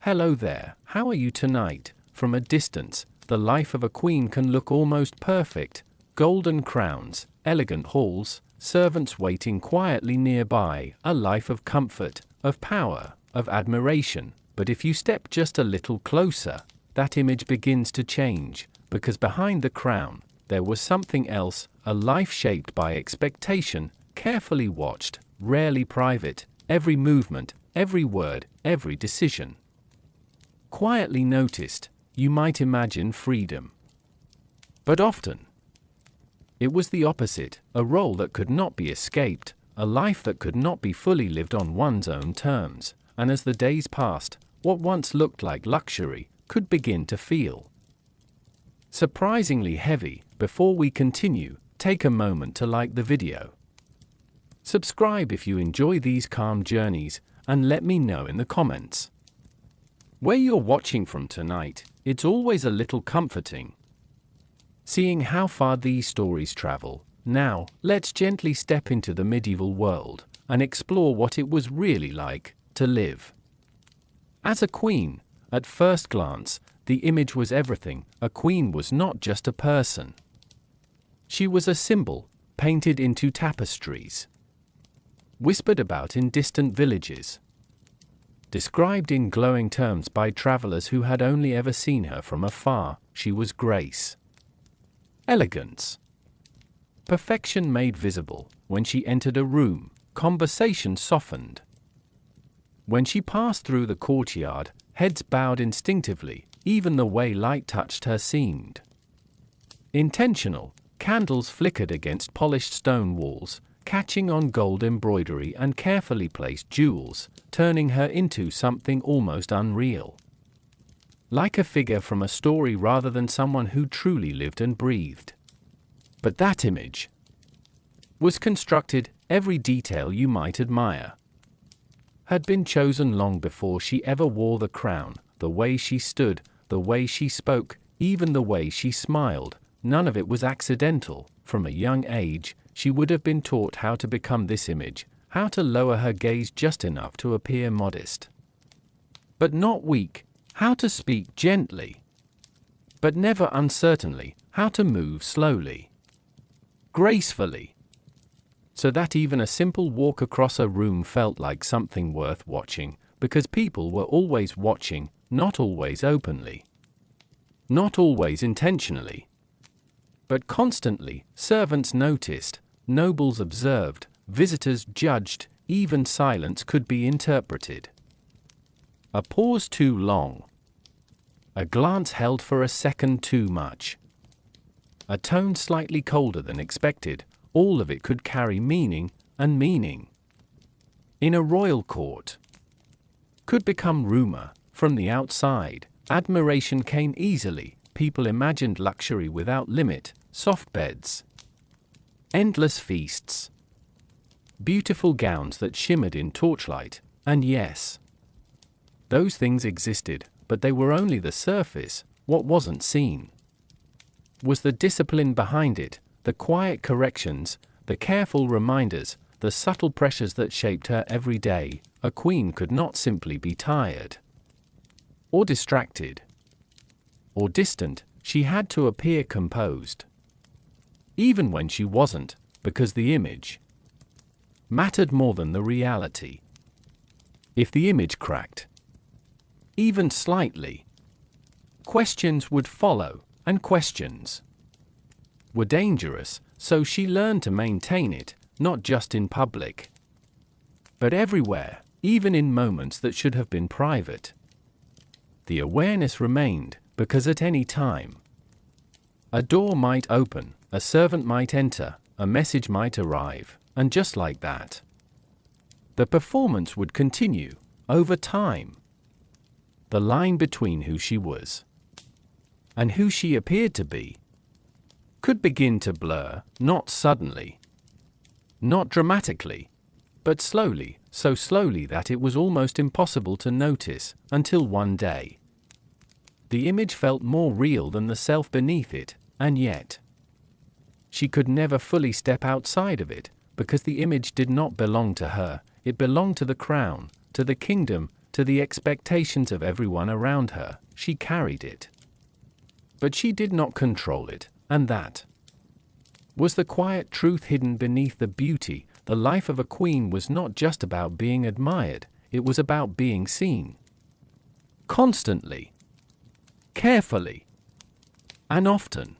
Hello there, how are you tonight? From a distance, the life of a queen can look almost perfect. Golden crowns, elegant halls, servants waiting quietly nearby, a life of comfort, of power, of admiration. But if you step just a little closer, that image begins to change, because behind the crown, there was something else, a life shaped by expectation, carefully watched, rarely private, every movement, every word, every decision. Quietly noticed, you might imagine freedom. But often, it was the opposite, a role that could not be escaped, a life that could not be fully lived on one's own terms, and as the days passed, what once looked like luxury could begin to feel surprisingly heavy. Before we continue, take a moment to like the video. Subscribe if you enjoy these calm journeys, and let me know in the comments where you're watching from tonight. It's always a little comforting seeing how far these stories travel. Now, let's gently step into the medieval world and explore what it was really like to live as a queen. At first glance, the image was everything. A queen was not just a person. She was a symbol, painted into tapestries, whispered about in distant villages, described in glowing terms by travelers who had only ever seen her from afar. She was grace, elegance, perfection made visible. When she entered a room, conversation softened. When she passed through the courtyard, heads bowed instinctively. Even the way light touched her seemed intentional. Candles flickered against polished stone walls, catching on gold embroidery and carefully placed jewels, turning her into something almost unreal. Like a figure from a story rather than someone who truly lived and breathed. But that image was constructed. Every detail you might admire had been chosen long before she ever wore the crown. The way she stood, the way she spoke, even the way she smiled, none of it was accidental. From a young age, she would have been taught how to become this image, how to lower her gaze just enough to appear modest, but not weak, how to speak gently, but never uncertainly, how to move slowly, gracefully, so that even a simple walk across a room felt like something worth watching, because people were always watching, not always openly, not always intentionally, but constantly. Servants noticed, nobles observed, visitors judged, even silence could be interpreted. A pause too long, a glance held for a second too much, a tone slightly colder than expected, all of it could carry meaning, and meaning in a royal court could become rumor. From the outside, admiration came easily. People imagined luxury without limit, soft beds, endless feasts, beautiful gowns that shimmered in torchlight. And yes, those things existed, but they were only the surface. What wasn't seen was the discipline behind it, the quiet corrections, the careful reminders, the subtle pressures that shaped her every day. A queen could not simply be tired, or distracted, or distant. She had to appear composed, even when she wasn't, because the image mattered more than the reality. If the image cracked, even slightly, questions would follow, and questions were dangerous, so she learned to maintain it, not just in public, but everywhere, even in moments that should have been private. The awareness remained, because at any time, a door might open, a servant might enter, a message might arrive, and just like that, the performance would continue. Over time, the line between who she was and who she appeared to be could begin to blur, not suddenly, not dramatically, but slowly, so slowly that it was almost impossible to notice, until one day, the image felt more real than the self beneath it. And yet, she could never fully step outside of it, because the image did not belong to her. It belonged to the crown, to the kingdom, to the expectations of everyone around her, she carried it. But she did not control it, and that was the quiet truth hidden beneath the beauty. The life of a queen was not just about being admired, it was about being seen. Constantly, carefully, and often,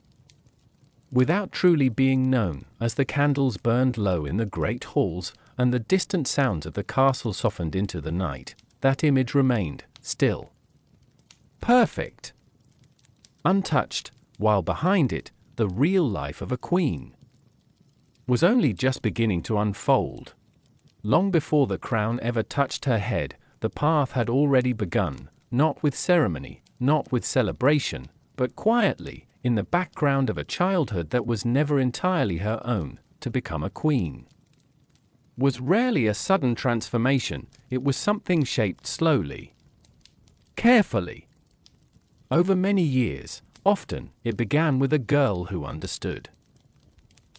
without truly being known. As the candles burned low in the great halls, and the distant sounds of the castle softened into the night, that image remained still, perfect, untouched, while behind it, the real life of a queen was only just beginning to unfold. Long before the crown ever touched her head, the path had already begun, not with ceremony, not with celebration, but quietly, in the background of a childhood that was never entirely her own. To become a queen was rarely a sudden transformation, it was something shaped slowly, carefully, over many years. Often, it began with a girl who understood,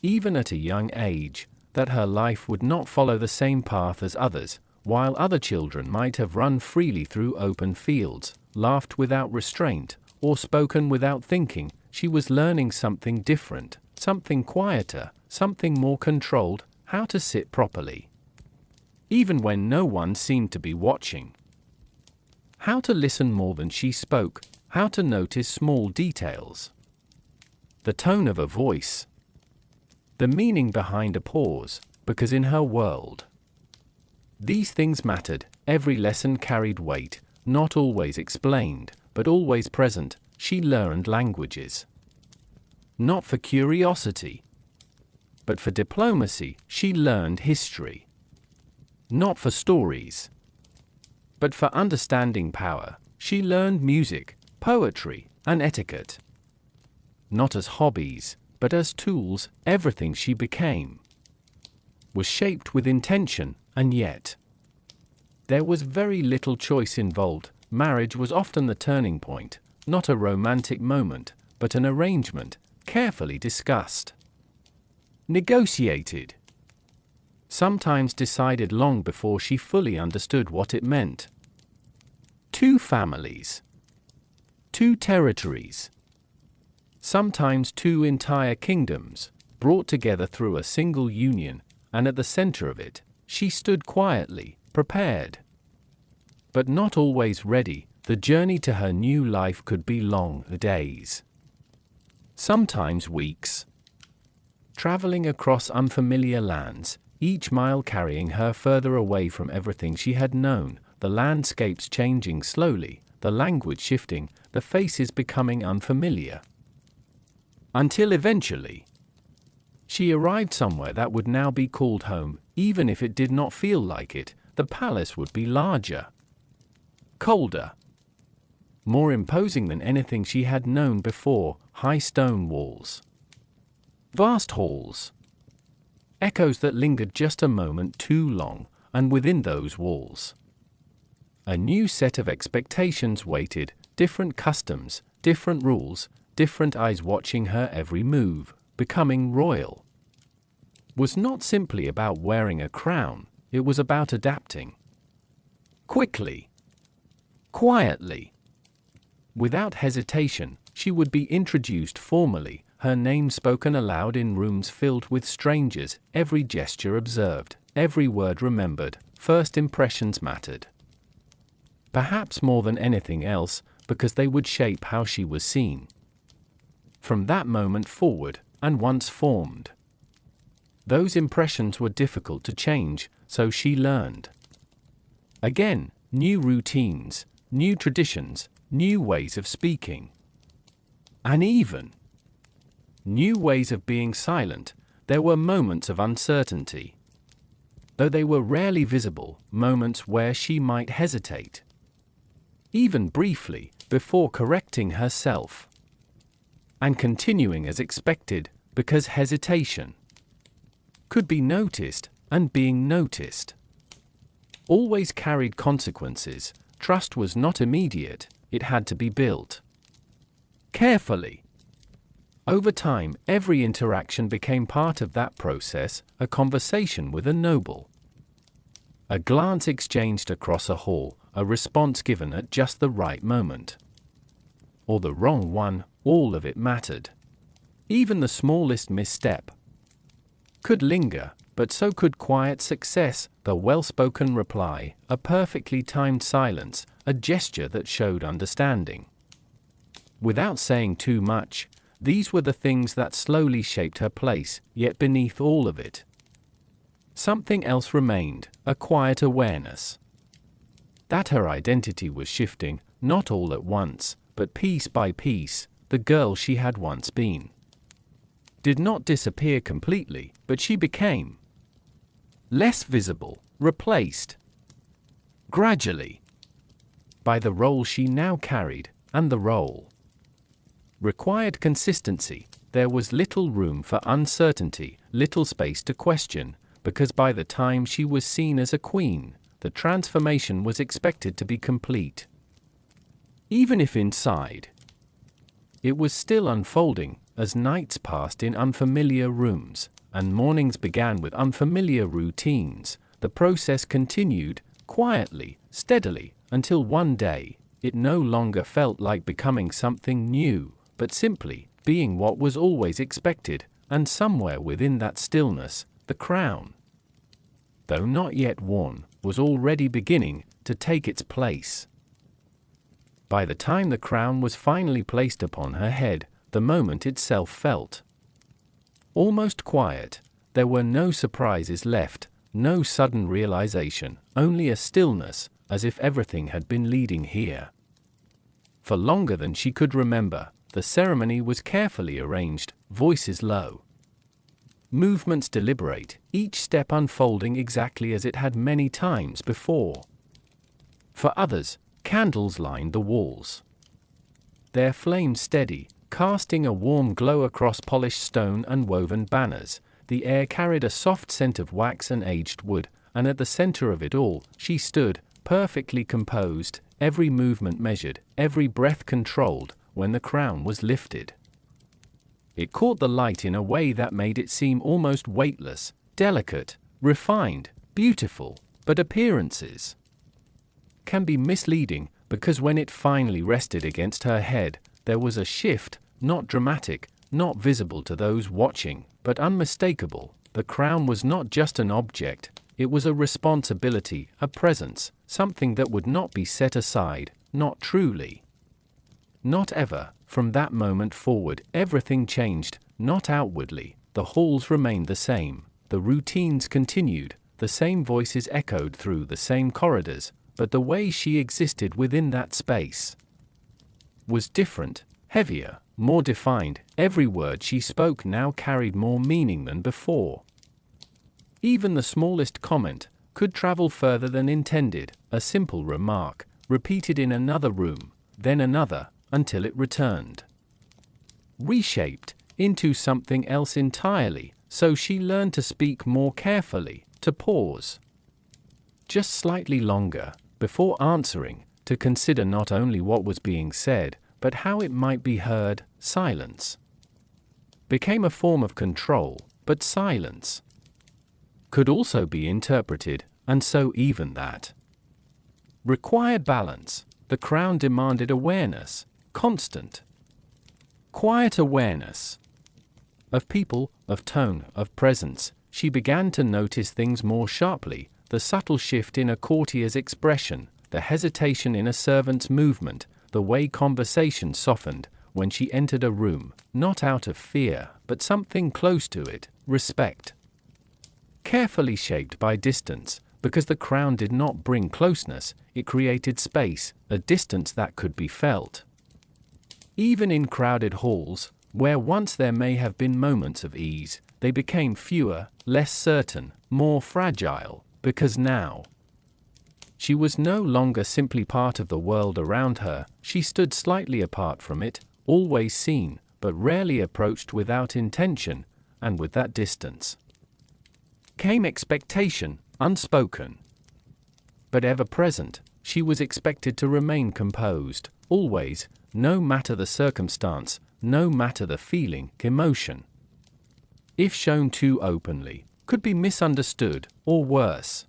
even at a young age, that her life would not follow the same path as others. While other children might have run freely through open fields, laughed without restraint, or spoken without thinking, she was learning something different, something quieter, something more controlled: how to sit properly, even when no one seemed to be watching. How to listen more than she spoke, how to notice small details. The tone of a voice, the meaning behind a pause, because in her world, these things mattered. Every lesson carried weight, not always explained, but always present. She learned languages, not for curiosity, but for diplomacy. She learned history, not for stories, but for understanding power. She learned music, poetry, and etiquette, not as hobbies, but as tools. Everything she became was shaped with intention, and yet there was very little choice involved. Marriage was often the turning point, not a romantic moment, but an arrangement, carefully discussed, negotiated, sometimes decided long before she fully understood what it meant. Two families, two territories, sometimes two entire kingdoms, brought together through a single union, and at the center of it, she stood quietly, prepared, but not always ready. The journey to her new life could be long, days, sometimes weeks, traveling across unfamiliar lands, each mile carrying her further away from everything she had known, the landscapes changing slowly, the language shifting, the faces becoming unfamiliar. Until eventually, she arrived somewhere that would now be called home. Even if it did not feel like it, the palace would be larger, colder, more imposing than anything she had known before. High stone walls, vast halls, echoes that lingered just a moment too long, and within those walls, a new set of expectations waited, different customs, different rules, different eyes watching her every move. Becoming royal was not simply about wearing a crown, it was about adapting. Quickly, quietly, without hesitation, she would be introduced formally, her name spoken aloud in rooms filled with strangers, every gesture observed, every word remembered. First impressions mattered, perhaps more than anything else, because they would shape how she was seen. From that moment forward, and once formed, those impressions were difficult to change, so she learned. Again, new routines, new traditions, new ways of speaking, and even new ways of being silent. There were moments of uncertainty, though they were rarely visible, moments where she might hesitate, even briefly, before correcting herself and continuing as expected, because hesitation could be noticed, and being noticed always carried consequences. Trust was not immediate, it had to be built carefully. Over time, every interaction became part of that process, a conversation with a noble, a glance exchanged across a hall, a response given at just the right moment. Or the wrong one, all of it mattered. Even the smallest misstep could linger, but so could quiet success, the well-spoken reply, a perfectly timed silence, a gesture that showed understanding. Without saying too much, these were the things that slowly shaped her place, yet beneath all of it, something else remained, a quiet awareness that her identity was shifting, not all at once, but piece by piece. The girl she had once been did not disappear completely, but she became less visible, replaced gradually by the role she now carried, and the role required consistency. There was little room for uncertainty, little space to question, because by the time she was seen as a queen, the transformation was expected to be complete. Even if inside, it was still unfolding, as nights passed in unfamiliar rooms, and mornings began with unfamiliar routines. The process continued, quietly, steadily, until one day, it no longer felt like becoming something new, but simply being what was always expected, and somewhere within that stillness, the crown, though not yet worn, was already beginning to take its place. By the time the crown was finally placed upon her head, the moment itself felt almost quiet. There were no surprises left, no sudden realization, only a stillness, as if everything had been leading here. For longer than she could remember, the ceremony was carefully arranged, voices low, movements deliberate, each step unfolding exactly as it had many times before. For others, candles lined the walls, their flames steady, casting a warm glow across polished stone and woven banners. The air carried a soft scent of wax and aged wood, and at the center of it all, she stood, perfectly composed, every movement measured, every breath controlled. When the crown was lifted, it caught the light in a way that made it seem almost weightless, delicate, refined, beautiful. But appearances can be misleading, because when it finally rested against her head, there was a shift, not dramatic, not visible to those watching, but unmistakable. The crown was not just an object, it was a responsibility, a presence, something that would not be set aside, not truly, not ever. From that moment forward, everything changed, not outwardly. The halls remained the same, the routines continued, the same voices echoed through the same corridors, but the way she existed within that space was different, heavier, more defined. Every word she spoke now carried more meaning than before. Even the smallest comment could travel further than intended, a simple remark, repeated in another room, then another, until it returned, reshaped, into something else entirely. So she learned to speak more carefully, to pause just slightly longer before answering, to consider not only what was being said, but how it might be heard. Silence became a form of control, but silence could also be interpreted, and so even that required balance. The crown demanded awareness, constant, quiet awareness of people, of tone, of presence. She began to notice things more sharply, the subtle shift in a courtier's expression, the hesitation in a servant's movement, the way conversation softened when she entered a room, not out of fear, but something close to it, respect. Carefully shaped by distance, because the crown did not bring closeness, it created space, a distance that could be felt. Even in crowded halls, where once there may have been moments of ease, they became fewer, less certain, more fragile, because now she was no longer simply part of the world around her. She stood slightly apart from it, always seen, but rarely approached without intention, and with that distance came expectation, unspoken but ever present. She was expected to remain composed, always, no matter the circumstance, no matter the feeling, emotion, if shown too openly, could be misunderstood, or worse,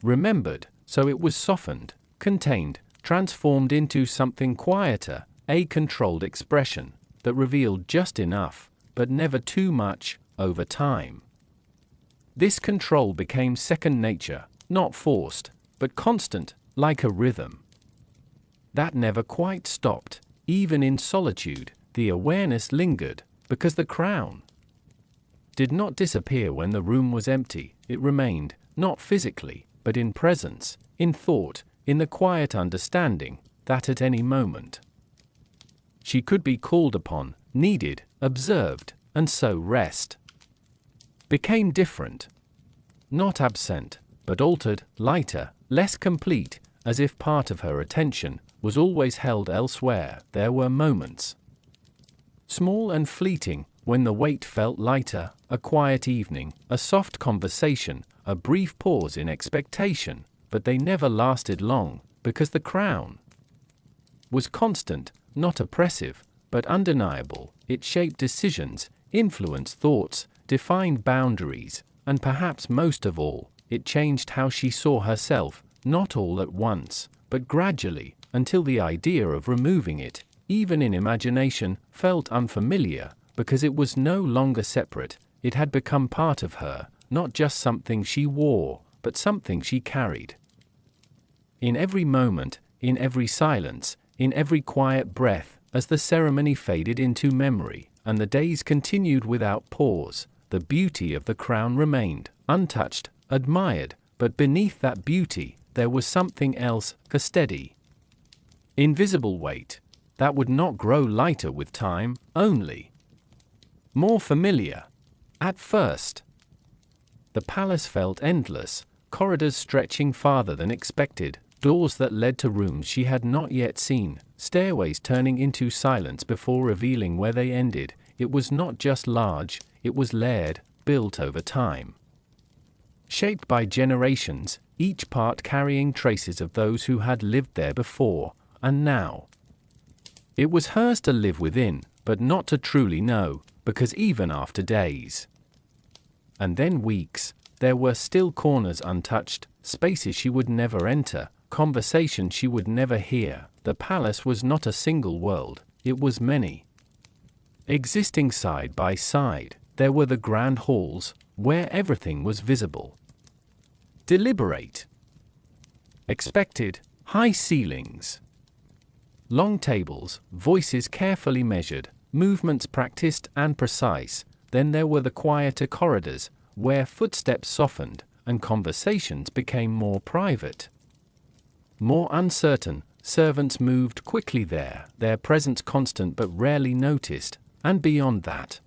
remembered. So it was softened, contained, transformed into something quieter, a controlled expression that revealed just enough, but never too much, over time. This control became second nature, not forced, but constant, like a rhythm that never quite stopped. Even in solitude, the awareness lingered, because the crown did not disappear when the room was empty. It remained, not physically, but in presence, in thought, in the quiet understanding that at any moment she could be called upon, needed, observed, and so rest became different. Not absent, but altered, lighter, less complete, as if part of her attention was always held elsewhere. There were moments, small and fleeting, when the weight felt lighter, a quiet evening, a soft conversation, a brief pause in expectation, but they never lasted long, because the crown was constant, not oppressive, but undeniable. It shaped decisions, influenced thoughts, defined boundaries, and perhaps most of all, it changed how she saw herself, not all at once, but gradually, until the idea of removing it, even in imagination, felt unfamiliar, because it was no longer separate. It had become part of her, not just something she wore, but something she carried. In every moment, in every silence, in every quiet breath, as the ceremony faded into memory, and the days continued without pause, the beauty of the crown remained, untouched, admired, but beneath that beauty, there was something else, a steady, invisible weight, that would not grow lighter with time, only more familiar. At first, the palace felt endless, corridors stretching farther than expected, doors that led to rooms she had not yet seen, stairways turning into silence before revealing where they ended. It was not just large, it was layered, built over time, shaped by generations, each part carrying traces of those who had lived there before, and now. It was hers to live within, but not to truly know, because even after days, and then weeks, there were still corners untouched, spaces she would never enter, conversations she would never hear. The palace was not a single world, it was many, existing side by side. There were the grand halls, where everything was visible, deliberate, expected, high ceilings, long tables, voices carefully measured, movements practiced and precise. Then there were the quieter corridors, where footsteps softened, and conversations became more private, more uncertain. Servants moved quickly there, their presence constant but rarely noticed, and beyond that,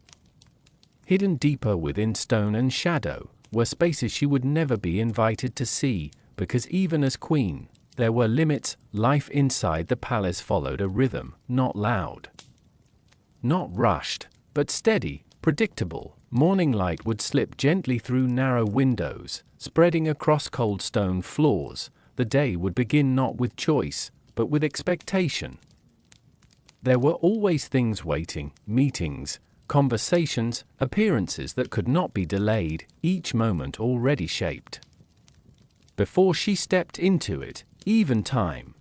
hidden deeper within stone and shadow, were spaces she would never be invited to see, because even as queen, there were limits. Life inside the palace followed a rhythm, not loud, not rushed, but steady, predictable. Morning light would slip gently through narrow windows, spreading across cold stone floors. The day would begin not with choice, but with expectation. There were always things waiting, meetings, conversations, appearances that could not be delayed, each moment already shaped. Before she stepped into it, even time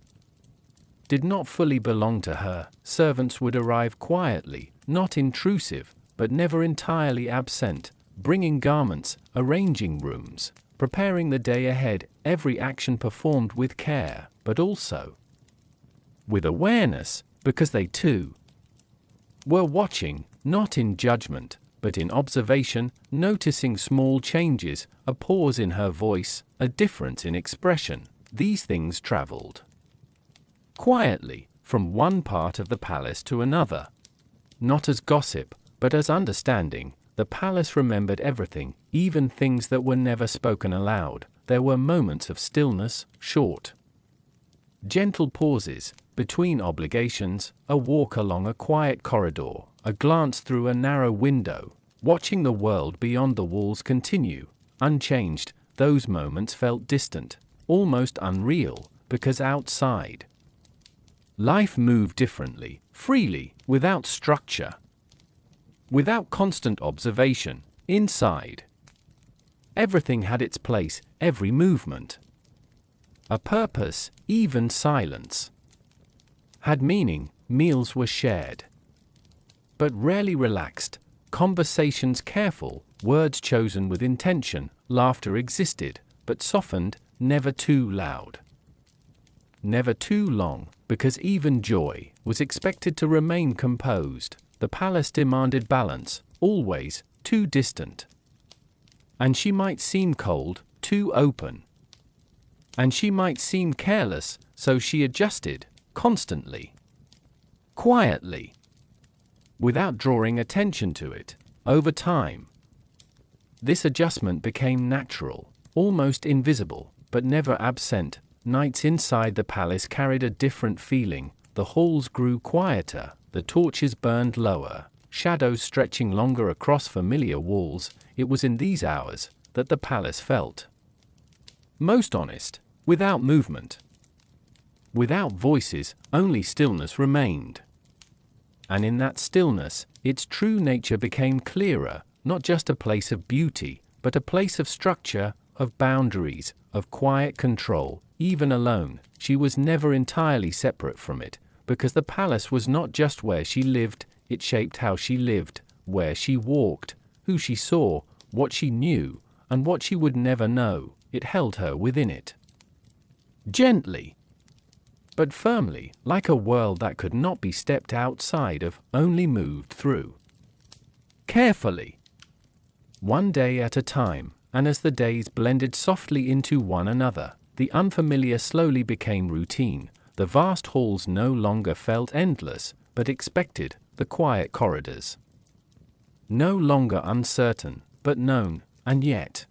did not fully belong to her. Servants would arrive quietly, not intrusive, but never entirely absent, bringing garments, arranging rooms, preparing the day ahead. Every action performed with care, but also with awareness, because they too were watching, not in judgment, but in observation, noticing small changes, a pause in her voice, a difference in expression. These things traveled quietly from one part of the palace to another, not as gossip, but as understanding. The palace remembered everything, even things that were never spoken aloud. There were moments of stillness, short, gentle pauses between obligations, a walk along a quiet corridor, a glance through a narrow window, watching the world beyond the walls continue, unchanged. Those moments felt distant, almost unreal, because outside, life moved differently, freely, without structure, without constant observation. Inside, everything had its place, every movement a purpose, even silence had meaning. Meals were shared, but rarely relaxed, conversations careful, words chosen with intention, laughter existed, but softened, never too loud. Never too long, because even joy was expected to remain composed. The palace demanded balance, always too distant. And she might seem cold, too open. And she might seem careless, so she adjusted, constantly. Quietly. Without drawing attention to it. Over time, this adjustment became natural, almost invisible, but never absent. Nights inside the palace carried a different feeling. The halls grew quieter, the torches burned lower, shadows stretching longer across familiar walls. It was in these hours that the palace felt most honest, without movement. Without voices, only stillness remained. And in that stillness, its true nature became clearer, not just a place of beauty, but a place of structure, of boundaries, of quiet control. Even alone, she was never entirely separate from it, because the palace was not just where she lived, it shaped how she lived, where she walked, who she saw, what she knew, and what she would never know. It held her within it. Gently, but firmly, like a world that could not be stepped outside of, only moved through. Carefully. One day at a time, and as the days blended softly into one another, the unfamiliar slowly became routine. The vast halls no longer felt endless, but expected, the quiet corridors. No longer uncertain, but known, and yet,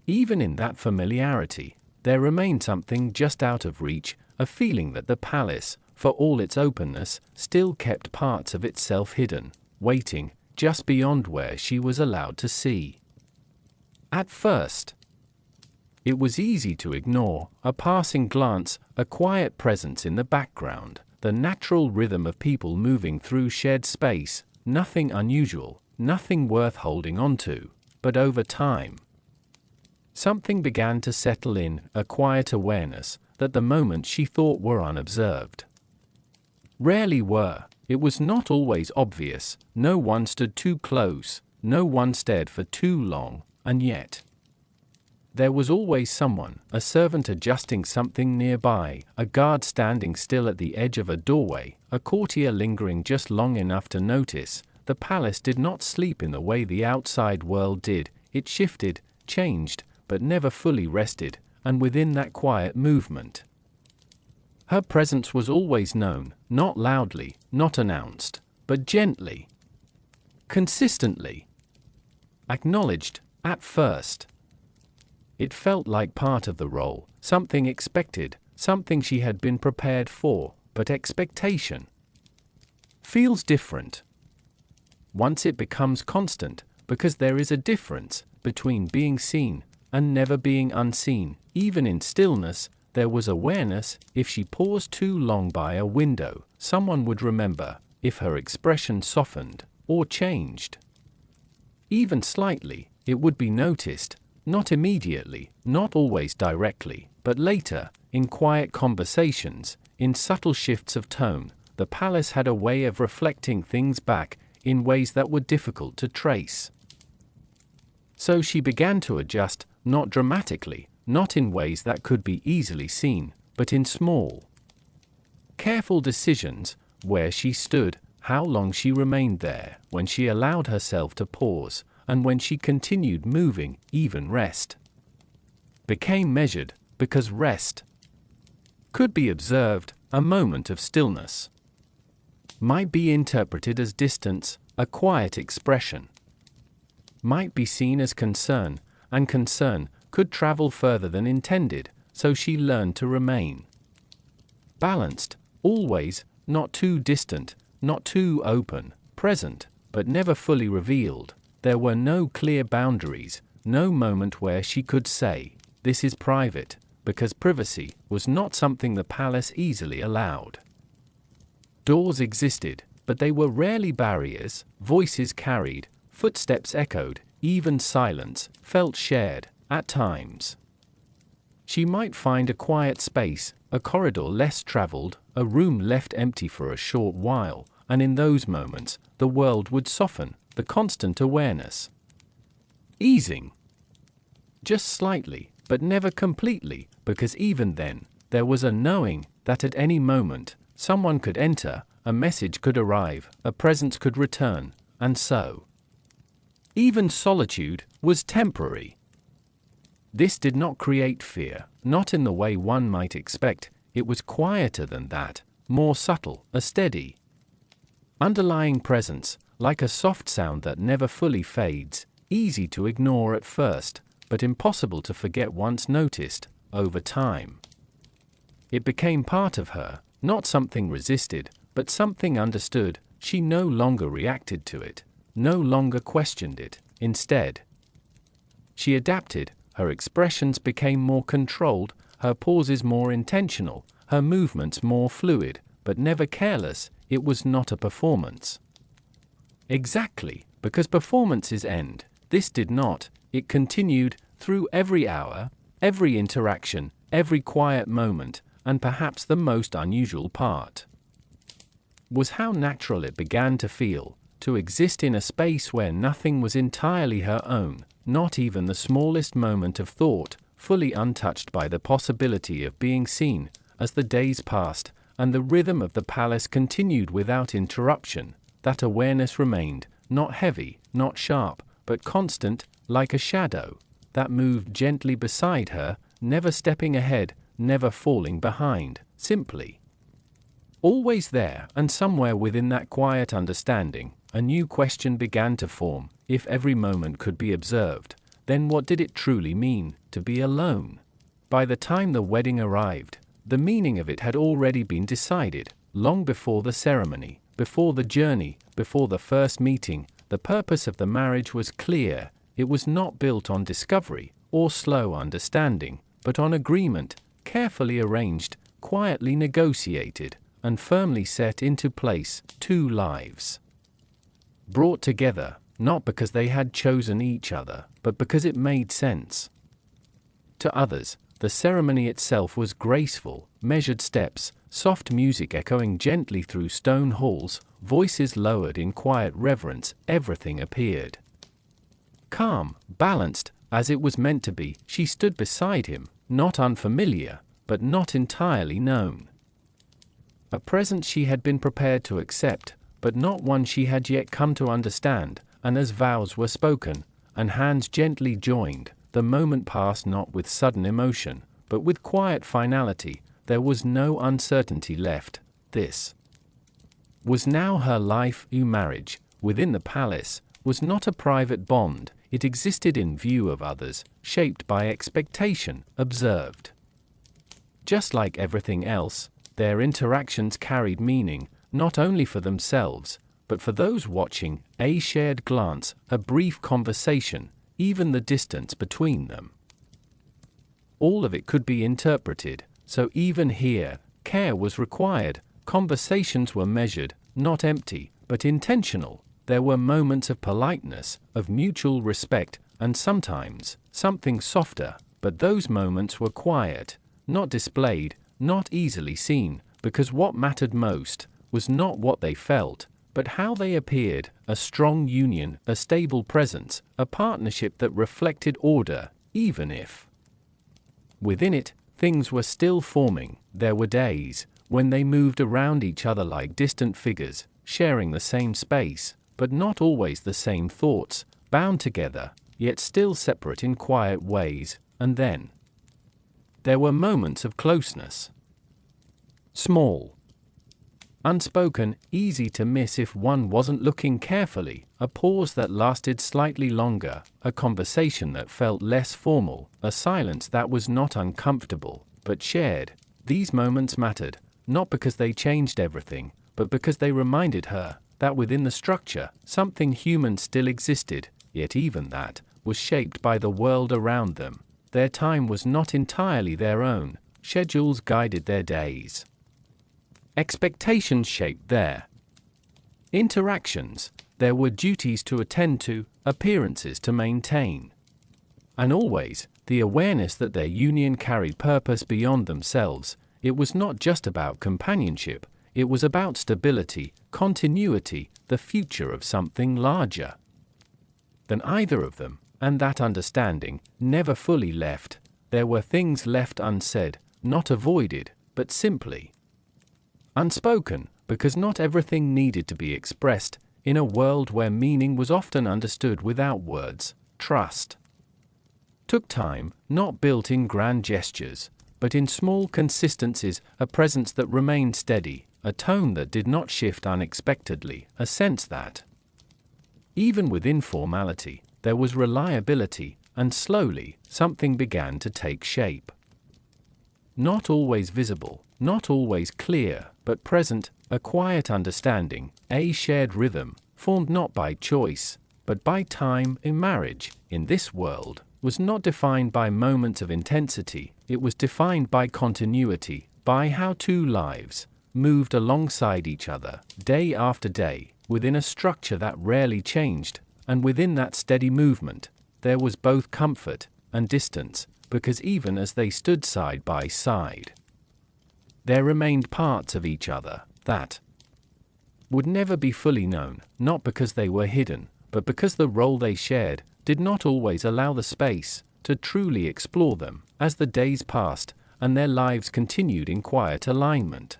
even in that familiarity, there remained something just out of reach, a feeling that the palace, for all its openness, still kept parts of itself hidden, waiting, just beyond where she was allowed to see. At first, it was easy to ignore, a passing glance, a quiet presence in the background, the natural rhythm of people moving through shared space, nothing unusual, nothing worth holding on to. But over time, something began to settle in, a quiet awareness that the moments she thought were unobserved rarely were. It was not always obvious, no one stood too close, no one stared for too long, and yet there was always someone, a servant adjusting something nearby, a guard standing still at the edge of a doorway, a courtier lingering just long enough to notice. The palace did not sleep in the way the outside world did. It shifted, changed, but never fully rested, and within that quiet movement, her presence was always known, not loudly, not announced, but gently, consistently, acknowledged. At first, it felt like part of the role, something expected, something she had been prepared for, but expectation feels different once it becomes constant, because there is a difference between being seen and never being unseen. Even in stillness, there was awareness. If she paused too long by a window, someone would remember. If her expression softened or changed, even slightly, it would be noticed. Not immediately, not always directly, but later, in quiet conversations, in subtle shifts of tone. The palace had a way of reflecting things back in ways that were difficult to trace. So she began to adjust, not dramatically, not in ways that could be easily seen, but in small, careful decisions, where she stood, how long she remained there, when she allowed herself to pause, and when she continued moving. Even rest became measured, because rest could be observed. A moment of stillness might be interpreted as distance, a quiet expression might be seen as concern, and concern could travel further than intended. So she learned to remain balanced, always, not too distant, not too open, present, but never fully revealed. There were no clear boundaries, no moment where she could say, "This is private," because privacy was not something the palace easily allowed. Doors existed, but they were rarely barriers. Voices carried, footsteps echoed, even silence felt shared, at times. She might find a quiet space, a corridor less traveled, a room left empty for a short while, and in those moments, the world would soften, the constant awareness easing. Just slightly, but never completely, because even then, there was a knowing that at any moment, someone could enter, a message could arrive, a presence could return, and so. Even solitude was temporary. This did not create fear, not in the way one might expect. It was quieter than that, more subtle, a steady, underlying presence, like a soft sound that never fully fades, easy to ignore at first, but impossible to forget once noticed. Over time, it became part of her, not something resisted, but something understood. She no longer reacted to it, no longer questioned it. Instead, she adapted. Her expressions became more controlled, her pauses more intentional, her movements more fluid, but never careless. It was not a performance. Exactly, because performances end. This did not. It continued through every hour, every interaction, every quiet moment, and perhaps the most unusual part was how natural it began to feel, to exist in a space where nothing was entirely her own, not even the smallest moment of thought, fully untouched by the possibility of being seen. As the days passed, and the rhythm of the palace continued without interruption, that awareness remained, not heavy, not sharp, but constant, like a shadow, that moved gently beside her, never stepping ahead, never falling behind, simply always there. And somewhere within that quiet understanding, a new question began to form. If every moment could be observed, then what did it truly mean to be alone? By the time the wedding arrived, the meaning of it had already been decided, long before the ceremony, before the journey, before the first meeting. The purpose of the marriage was clear. It was not built on discovery or slow understanding, but on agreement, carefully arranged, quietly negotiated, and firmly set into place. Two lives brought together, not because they had chosen each other, but because it made sense. To others, the ceremony itself was graceful, measured steps, soft music echoing gently through stone halls, voices lowered in quiet reverence. Everything appeared calm, balanced, as it was meant to be. She stood beside him, not unfamiliar, but not entirely known. A presence she had been prepared to accept, but not one she had yet come to understand. And as vows were spoken, and hands gently joined, the moment passed not with sudden emotion, but with quiet finality. There was no uncertainty left. This was now her life. Marriage, within the palace, was not a private bond. It existed in view of others, shaped by expectation, observed. Just like everything else, their interactions carried meaning, not only for themselves, but for those watching. A shared glance, a brief conversation, even the distance between them. All of it could be interpreted, so even here, care was required. Conversations were measured, not empty, but intentional. There were moments of politeness, of mutual respect, and sometimes, something softer, but those moments were quiet, not displayed, not easily seen, because what mattered most was not what they felt, but how they appeared. A strong union, a stable presence, a partnership that reflected order, even if within it, things were still forming. There were days when they moved around each other like distant figures, sharing the same space, but not always the same thoughts, bound together, yet still separate in quiet ways. And then there were moments of closeness. Small, unspoken, easy to miss if one wasn't looking carefully, a pause that lasted slightly longer, a conversation that felt less formal, a silence that was not uncomfortable, but shared. These moments mattered, not because they changed everything, but because they reminded her that within the structure, something human still existed, yet even that was shaped by the world around them. Their time was not entirely their own, schedules guided their days. Expectations shaped their interactions. There were duties to attend to, appearances to maintain. And always, the awareness that their union carried purpose beyond themselves. It was not just about companionship, it was about stability, continuity, the future of something larger than either of them, and that understanding never fully left. There were things left unsaid, not avoided, but simply unspoken, because not everything needed to be expressed. In a world where meaning was often understood without words, trust took time, not built in grand gestures, but in small consistencies, a presence that remained steady, a tone that did not shift unexpectedly, a sense that, even with informality, there was reliability, and slowly, something began to take shape. Not always visible, not always clear, but present, a quiet understanding, a shared rhythm, formed not by choice, but by time. In marriage, in this world, was not defined by moments of intensity, it was defined by continuity, by how two lives moved alongside each other, day after day, within a structure that rarely changed, and within that steady movement, there was both comfort and distance, because even as they stood side by side, there remained parts of each other that would never be fully known, not because they were hidden, but because the role they shared did not always allow the space to truly explore them. As the days passed, and their lives continued in quiet alignment,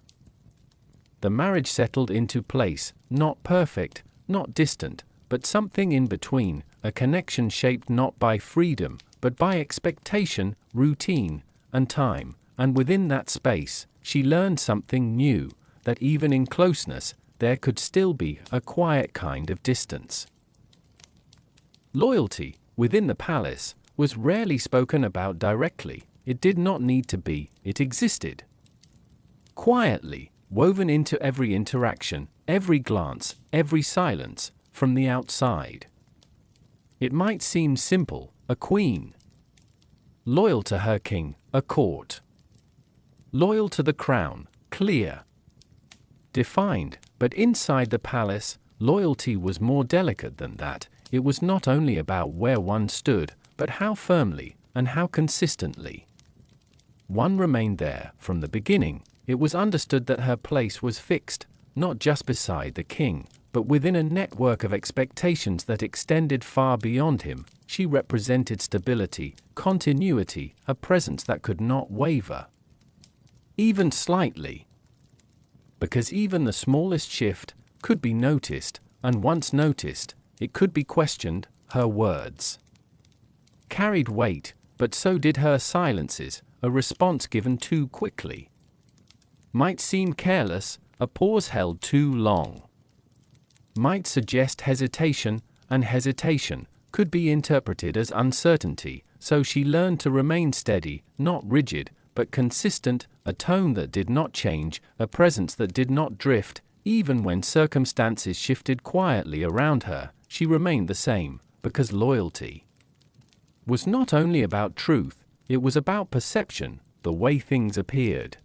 the marriage settled into place, not perfect, not distant, but something in between, a connection shaped not by freedom, but by expectation, routine, and time. And within that space, she learned something new, that even in closeness, there could still be a quiet kind of distance. Loyalty, within the palace, was rarely spoken about directly. It did not need to be, it existed quietly, woven into every interaction, every glance, every silence, from the outside. It might seem simple, a queen loyal to her king, a court loyal to the crown, clear, defined, but inside the palace, loyalty was more delicate than that. It was not only about where one stood, but how firmly, and how consistently one remained there. From the beginning, it was understood that her place was fixed, not just beside the king, but within a network of expectations that extended far beyond him. She represented stability, continuity, a presence that could not waver, even slightly, because even the smallest shift could be noticed, and once noticed, it could be questioned. Her words carried weight, but so did her silences. A response given too quickly might seem careless, a pause held too long might suggest hesitation, and hesitation could be interpreted as uncertainty. So she learned to remain steady, not rigid, but consistent, a tone that did not change, a presence that did not drift. Even when circumstances shifted quietly around her, she remained the same, because loyalty was not only about truth, it was about perception. The way things appeared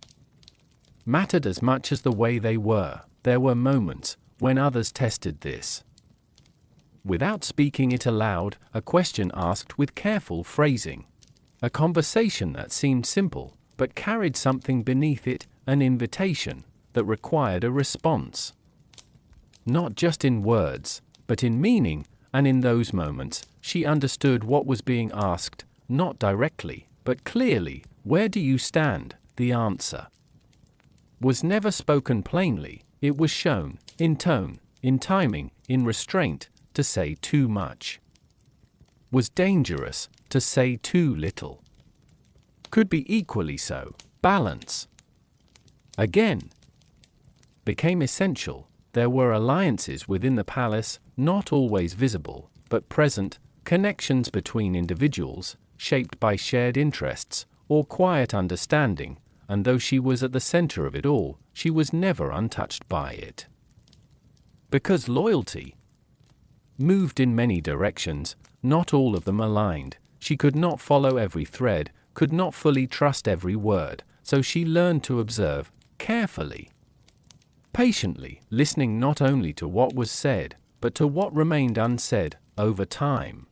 mattered as much as the way they were. There were moments when others tested this. Without speaking it aloud, a question asked with careful phrasing, a conversation that seemed simple, but carried something beneath it, an invitation that required a response. Not just in words, but in meaning, and in those moments, she understood what was being asked, not directly, but clearly. Where do you stand? The answer was never spoken plainly, it was shown, in tone, in timing, in restraint. To say too much was dangerous, to say too little could be equally so. Balance, again, became essential. There were alliances within the palace, not always visible, but present, connections between individuals, shaped by shared interests, or quiet understanding, and though she was at the center of it all, she was never untouched by it. Because loyalty moved in many directions, not all of them aligned. She could not follow every thread, could not fully trust every word, so she learned to observe, carefully, patiently, listening not only to what was said, but to what remained unsaid. Over time,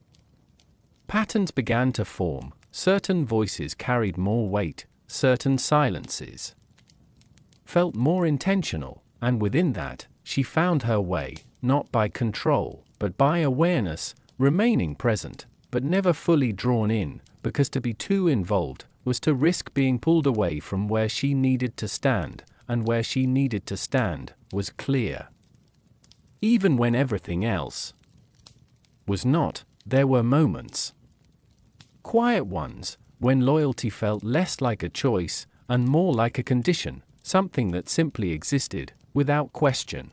patterns began to form, certain voices carried more weight, certain silences felt more intentional, and within that, she found her way, not by control, but by awareness, remaining present, but never fully drawn in, because to be too involved was to risk being pulled away from where she needed to stand, and where she needed to stand was clear. Even when everything else was not, there were moments, quiet ones, when loyalty felt less like a choice and more like a condition, something that simply existed, without question,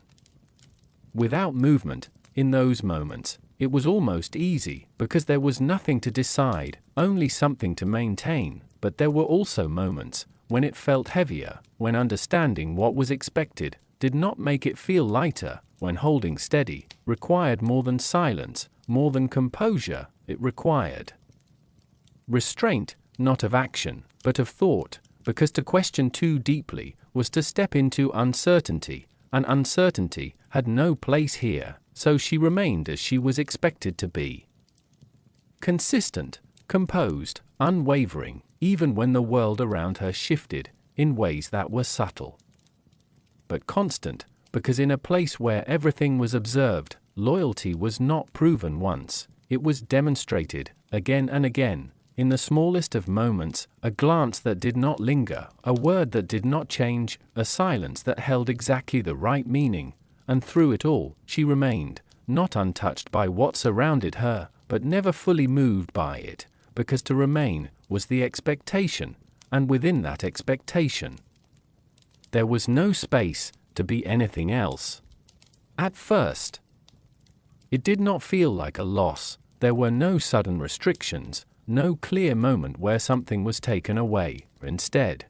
without movement. In those moments, it was almost easy, because there was nothing to decide, only something to maintain. But there were also moments when it felt heavier, when understanding what was expected did not make it feel lighter, when holding steady required more than silence, more than composure. It required restraint, not of action, but of thought, because to question too deeply was to step into uncertainty, and uncertainty had no place here, so she remained as she was expected to be. Consistent, composed, unwavering, even when the world around her shifted, in ways that were subtle. But constant, because in a place where everything was observed, loyalty was not proven once, it was demonstrated, again and again, in the smallest of moments, a glance that did not linger, a word that did not change, a silence that held exactly the right meaning, and through it all, she remained, not untouched by what surrounded her, but never fully moved by it, because to remain was the expectation, and within that expectation, there was no space to be anything else. At first, it did not feel like a loss. There were no sudden restrictions, no clear moment where something was taken away. Instead,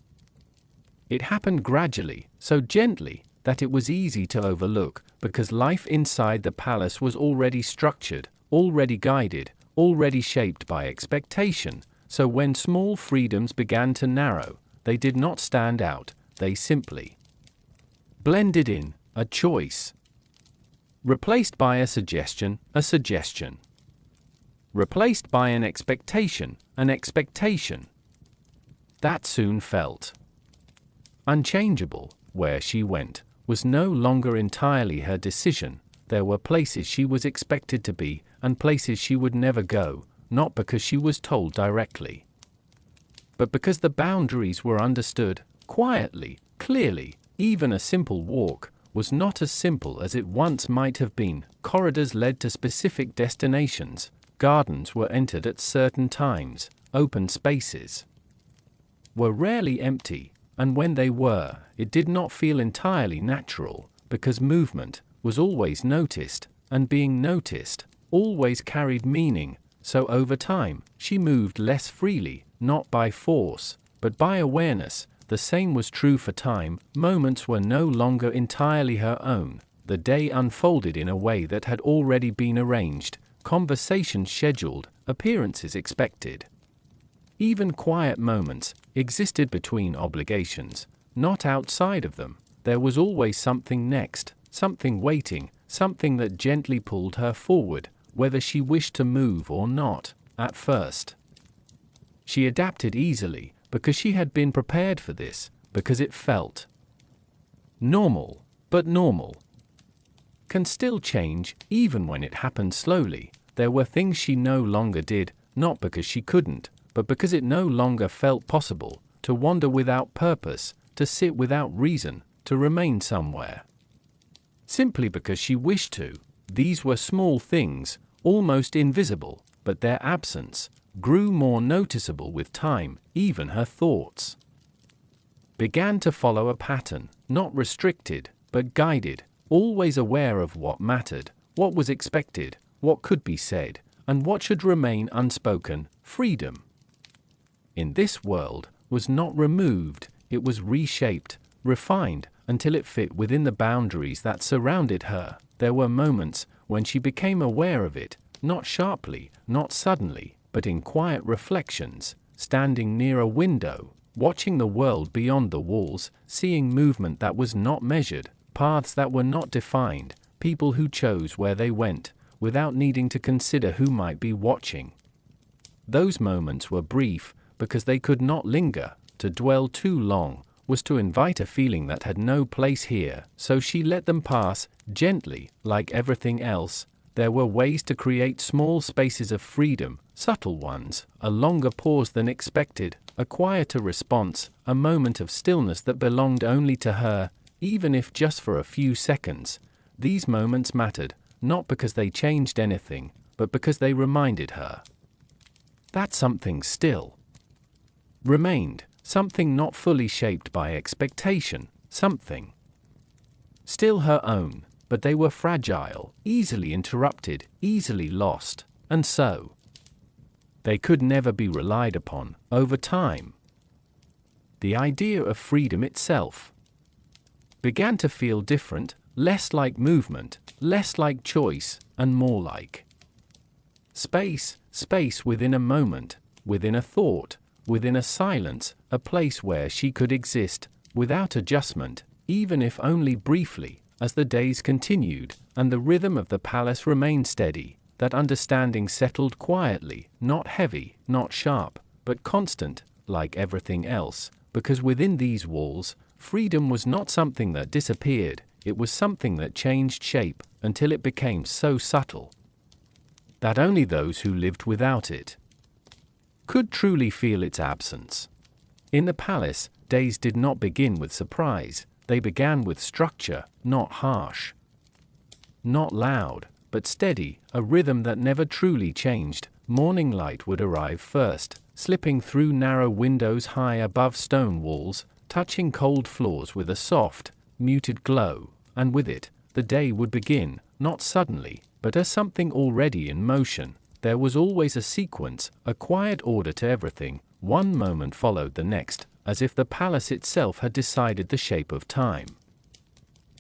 it happened gradually, so gently, that it was easy to overlook, because life inside the palace was already structured, already guided, already shaped by expectation. So when small freedoms began to narrow, they did not stand out, they simply blended in, a choice replaced by a suggestion, replaced by an expectation, that soon felt unchangeable. Where she went was no longer entirely her decision. There were places she was expected to be, and places she would never go, not because she was told directly, but because the boundaries were understood, quietly, clearly. Even a simple walk was not as simple as it once might have been. Corridors led to specific destinations, gardens were entered at certain times, open spaces were rarely empty, and when they were, it did not feel entirely natural, because movement was always noticed, and being noticed always carried meaning. So over time, she moved less freely, not by force, but by awareness. The same was true for time. Moments were no longer entirely her own. The day unfolded in a way that had already been arranged, conversations scheduled, appearances expected. Even quiet moments existed between obligations, not outside of them. There was always something next, something waiting, something that gently pulled her forward, whether she wished to move or not. At first, she adapted easily, because she had been prepared for this, because it felt normal. But normal can still change, even when it happened slowly. There were things she no longer did, not because she couldn't, but because it no longer felt possible, to wander without purpose, to sit without reason, to remain somewhere simply because she wished to. These were small things, almost invisible, but their absence grew more noticeable with time. Even her thoughts began to follow a pattern, not restricted, but guided, always aware of what mattered, what was expected, what could be said, and what should remain unspoken. Freedom in this world was not removed, it was reshaped, refined, until it fit within the boundaries that surrounded her. There were moments when she became aware of it, not sharply, not suddenly, but in quiet reflections, standing near a window, watching the world beyond the walls, seeing movement that was not measured, paths that were not defined, people who chose where they went, without needing to consider who might be watching. Those moments were brief, because they could not linger. To dwell too long was to invite a feeling that had no place here, so she let them pass, gently. Like everything else, there were ways to create small spaces of freedom, subtle ones, a longer pause than expected, a quieter response, a moment of stillness that belonged only to her, even if just for a few seconds. These moments mattered, not because they changed anything, but because they reminded her that something still remained, something not fully shaped by expectation, something still her own, but they were fragile, easily interrupted, easily lost, and so they could never be relied upon. Over time, the idea of freedom itself began to feel different, less like movement, less like choice, and more like space, space within a moment, within a thought, within a silence, a place where she could exist, without adjustment, even if only briefly. As the days continued, and the rhythm of the palace remained steady, that understanding settled quietly, not heavy, not sharp, but constant, like everything else, because within these walls, freedom was not something that disappeared, it was something that changed shape, until it became so subtle that only those who lived without it could truly feel its absence. In the palace, days did not begin with surprise, they began with structure, not harsh, not loud, but steady, a rhythm that never truly changed. Morning light would arrive first, slipping through narrow windows high above stone walls, touching cold floors with a soft, muted glow, and with it, the day would begin, not suddenly, but as something already in motion. There was always a sequence, a quiet order to everything. One moment followed the next, as if the palace itself had decided the shape of time.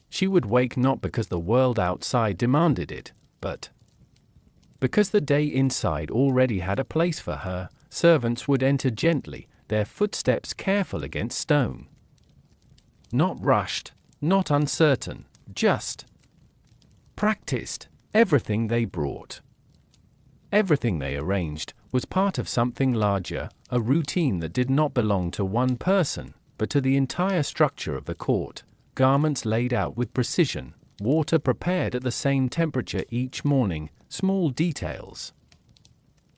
She would wake not because the world outside demanded it, but because the day inside already had a place for her. Servants would enter gently, their footsteps careful against stone. Not rushed, not uncertain, just practiced. Everything they brought, everything they arranged, was part of something larger, a routine that did not belong to one person, but to the entire structure of the court. Garments laid out with precision, water prepared at the same temperature each morning, small details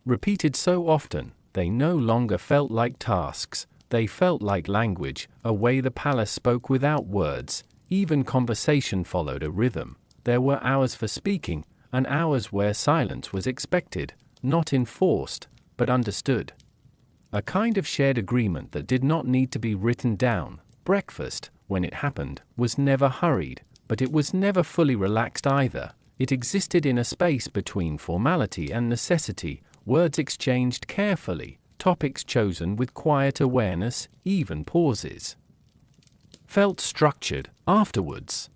repeated so often, they no longer felt like tasks, they felt like language, a way the palace spoke without words. Even conversation followed a rhythm. There were hours for speaking, and hours where silence was expected, not enforced, but understood. A kind of shared agreement that did not need to be written down. Breakfast, when it happened, was never hurried, but it was never fully relaxed either. It existed in a space between formality and necessity, words exchanged carefully, topics chosen with quiet awareness, even pauses felt structured. Afterwards,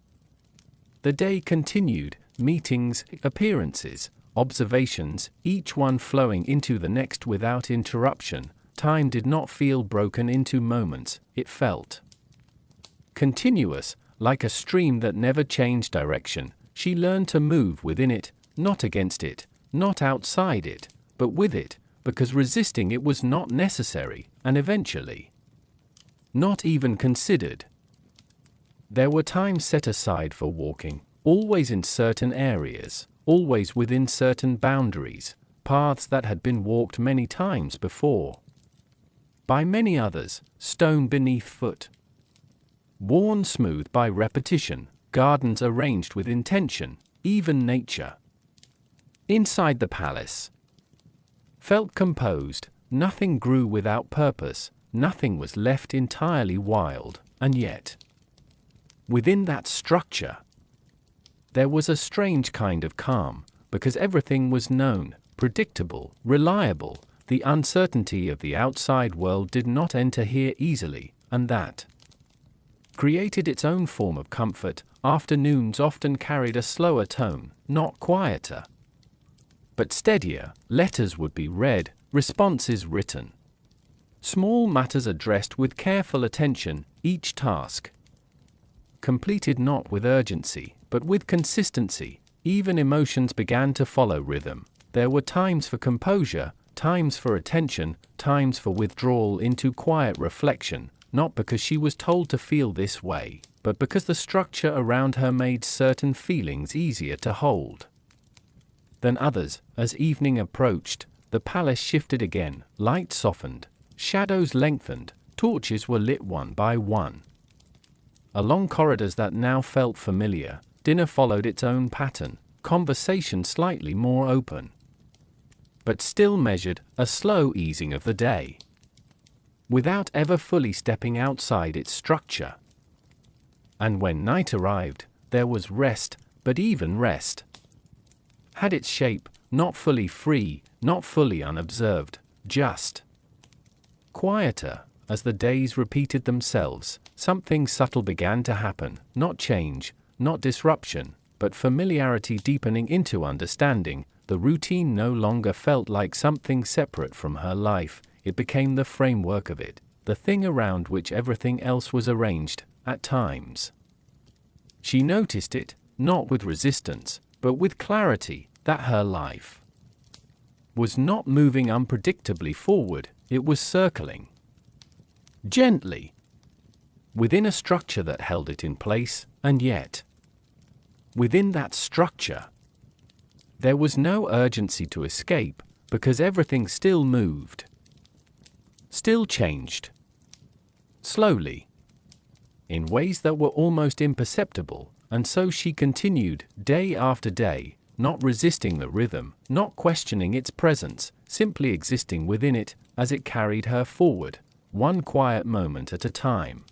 the day continued, meetings, appearances, observations, each one flowing into the next without interruption. Time did not feel broken into moments, it felt continuous, like a stream that never changed direction. She learned to move within it, not against it, not outside it, but with it, because resisting it was not necessary, and eventually not even considered. There were times set aside for walking, always in certain areas, always within certain boundaries, paths that had been walked many times before by many others, stone beneath foot, worn smooth by repetition, gardens arranged with intention, even nature inside the palace felt composed. Nothing grew without purpose, nothing was left entirely wild, and yet within that structure there was a strange kind of calm, because everything was known, predictable, reliable. The uncertainty of the outside world did not enter here easily, and that created its own form of comfort. Afternoons often carried a slower tone, not quieter, but steadier. Letters would be read, responses written, small matters addressed with careful attention, each task completed not with urgency, but with consistency. Even emotions began to follow rhythm. There were times for composure, times for attention, times for withdrawal into quiet reflection, not because she was told to feel this way, but because the structure around her made certain feelings easier to hold than others. As evening approached, the palace shifted again, light softened, shadows lengthened, torches were lit one by one. Along corridors that now felt familiar, dinner followed its own pattern, conversation slightly more open, but still measured, a slow easing of the day, without ever fully stepping outside its structure. And when night arrived, there was rest, but even rest had its shape, not fully free, not fully unobserved, just quieter. As the days repeated themselves, something subtle began to happen, not change, not disruption, but familiarity deepening into understanding. The routine no longer felt like something separate from her life, it became the framework of it, the thing around which everything else was arranged. At times, she noticed it, not with resistance, but with clarity, that her life was not moving unpredictably forward, it was circling gently within a structure that held it in place, and yet, within that structure, there was no urgency to escape, because everything still moved, still changed, slowly, in ways that were almost imperceptible. And so she continued, day after day, not resisting the rhythm, not questioning its presence, simply existing within it, as it carried her forward, one quiet moment at a time.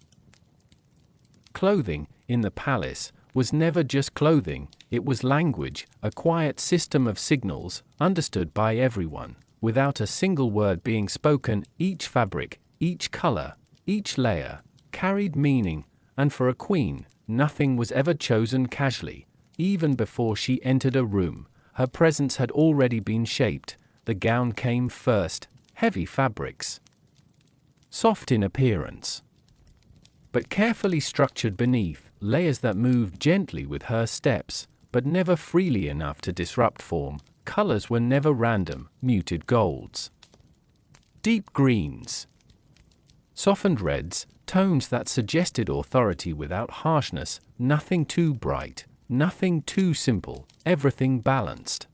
Clothing, in the palace, was never just clothing, it was language, a quiet system of signals, understood by everyone, without a single word being spoken. Each fabric, each color, each layer, carried meaning, and for a queen, nothing was ever chosen casually. Even before she entered a room, her presence had already been shaped. The gown came first, heavy fabrics, soft in appearance, but carefully structured beneath, layers that moved gently with her steps, but never freely enough to disrupt form. Colors were never random, muted golds, deep greens, softened reds, tones that suggested authority without harshness, nothing too bright, nothing too simple, everything balanced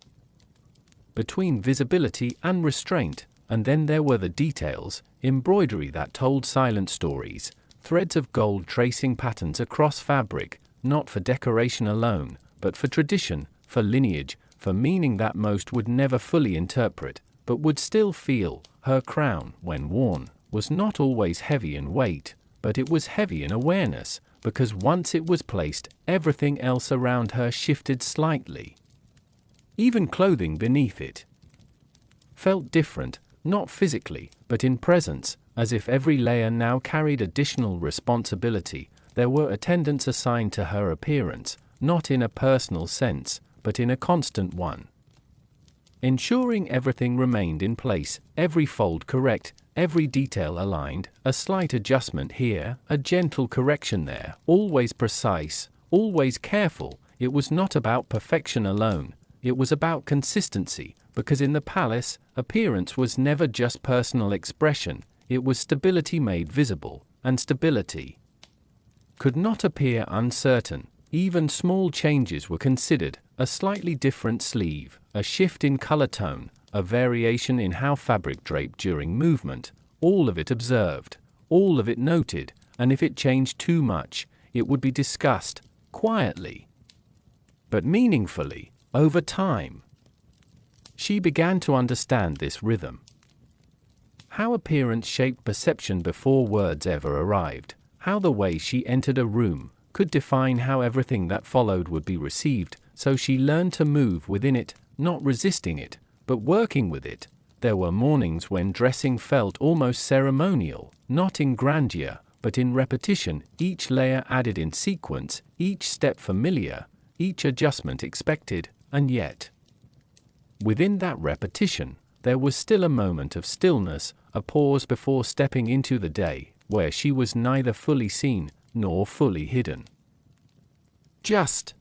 between visibility and restraint. And then there were the details, embroidery that told silent stories, threads of gold tracing patterns across fabric, not for decoration alone, but for tradition, for lineage, for meaning that most would never fully interpret, but would still feel. Her crown, when worn, was not always heavy in weight, but it was heavy in awareness, because once it was placed, everything else around her shifted slightly. Even clothing beneath it felt different, not physically, but in presence, as if every layer now carried additional responsibility. There were attendants assigned to her appearance, not in a personal sense, but in a constant one, ensuring everything remained in place, every fold correct, every detail aligned, a slight adjustment here, a gentle correction there, always precise, always careful. It was not about perfection alone, it was about consistency, because in the palace, appearance was never just personal expression, it was stability made visible, and stability could not appear uncertain. Even small changes were considered, a slightly different sleeve, a shift in color tone, a variation in how fabric draped during movement, all of it observed, all of it noted, and if it changed too much, it would be discussed, quietly, but meaningfully, over time. She began to understand this rhythm. How appearance shaped perception before words ever arrived, how the way she entered a room could define how everything that followed would be received. So she learned to move within it, not resisting it, but working with it. There were mornings when dressing felt almost ceremonial, not in grandeur, but in repetition, each layer added in sequence, each step familiar, each adjustment expected, and yet, within that repetition, there was still a moment of stillness, a pause before stepping into the day, where she was neither fully seen nor fully hidden. Just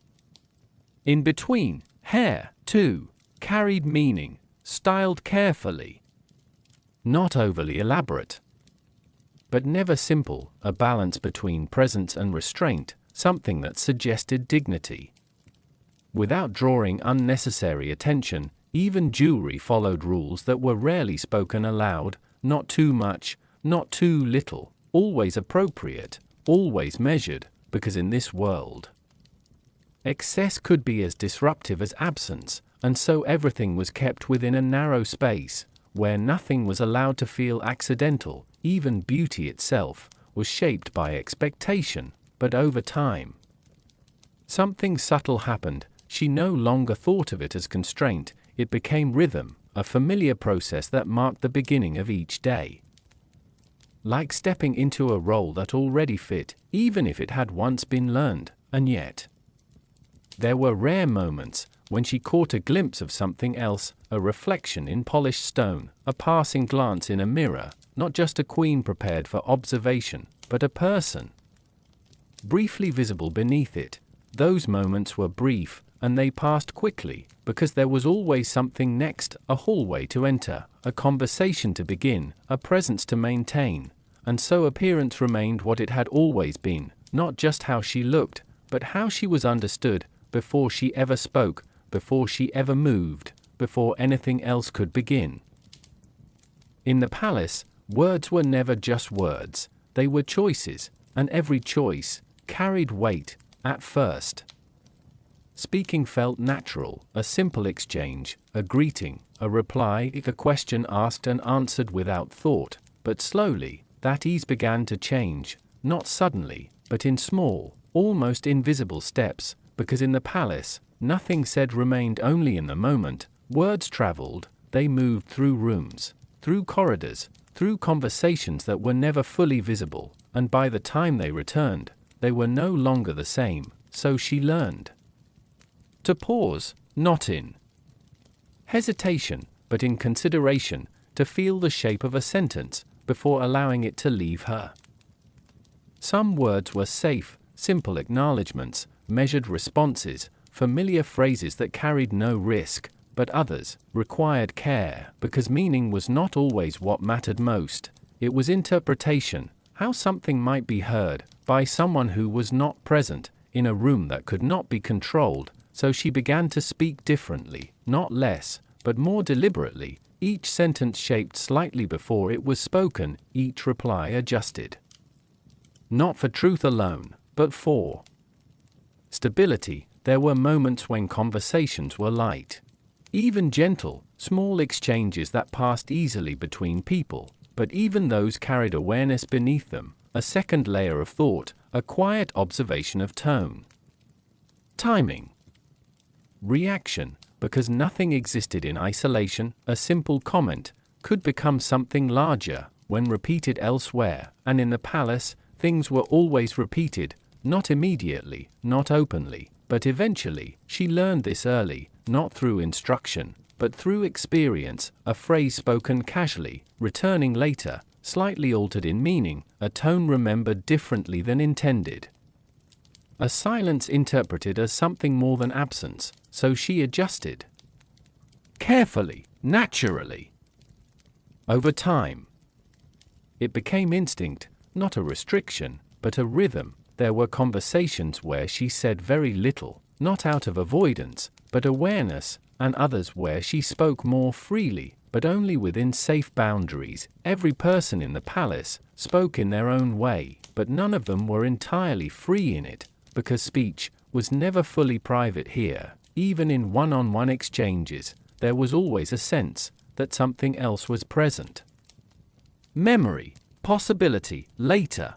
in between. Hair, too, carried meaning, styled carefully, not overly elaborate, but never simple, a balance between presence and restraint, something that suggested dignity. Without drawing unnecessary attention, even jewelry followed rules that were rarely spoken aloud: not too much, not too little, always appropriate, always measured, because in this world, excess could be as disruptive as absence, and so everything was kept within a narrow space, where nothing was allowed to feel accidental. Even beauty itself was shaped by expectation, but over time, something subtle happened. She no longer thought of it as constraint, it became rhythm, a familiar process that marked the beginning of each day. Like stepping into a role that already fit, even if it had once been learned. And yet, there were rare moments when she caught a glimpse of something else, a reflection in polished stone, a passing glance in a mirror, not just a queen prepared for observation, but a person briefly visible beneath it. Those moments were brief, and they passed quickly, because there was always something next: a hallway to enter, a conversation to begin, a presence to maintain. And so appearance remained what it had always been, not just how she looked, but how she was understood, before she ever spoke, before she ever moved, before anything else could begin. In the palace, words were never just words, they were choices, and every choice carried weight. At first, speaking felt natural, a simple exchange, a greeting, a reply, a question asked and answered without thought. But slowly, that ease began to change, not suddenly, but in small, almost invisible steps, because in the palace, nothing said remained only in the moment. Words traveled, they moved through rooms, through corridors, through conversations that were never fully visible, and by the time they returned, they were no longer the same. So she learned to pause, not in hesitation, but in consideration, to feel the shape of a sentence before allowing it to leave her. Some words were safe, simple acknowledgments, measured responses, familiar phrases that carried no risk, but others required care, because meaning was not always what mattered most. It was interpretation, how something might be heard by someone who was not present, in a room that could not be controlled. So she began to speak differently, not less, but more deliberately, each sentence shaped slightly before it was spoken, each reply adjusted. Not for truth alone, but for stability. There were moments when conversations were light, even gentle, small exchanges that passed easily between people, but even those carried awareness beneath them, a second layer of thought, a quiet observation of tone, timing, reaction, because nothing existed in isolation. A simple comment could become something larger when repeated elsewhere, and in the palace, things were always repeated, not immediately, not openly, but eventually. She learned this early, not through instruction, but through experience, a phrase spoken casually, returning later, slightly altered in meaning, a tone remembered differently than intended. A silence interpreted as something more than absence, so she adjusted. Carefully, naturally. Over time, it became instinct, not a restriction, but a rhythm. There were conversations where she said very little, not out of avoidance, but awareness, and others where she spoke more freely, but only within safe boundaries. Every person in the palace spoke in their own way, but none of them were entirely free in it, because speech was never fully private here. Even in one-on-one exchanges, there was always a sense that something else was present. Memory, possibility, later,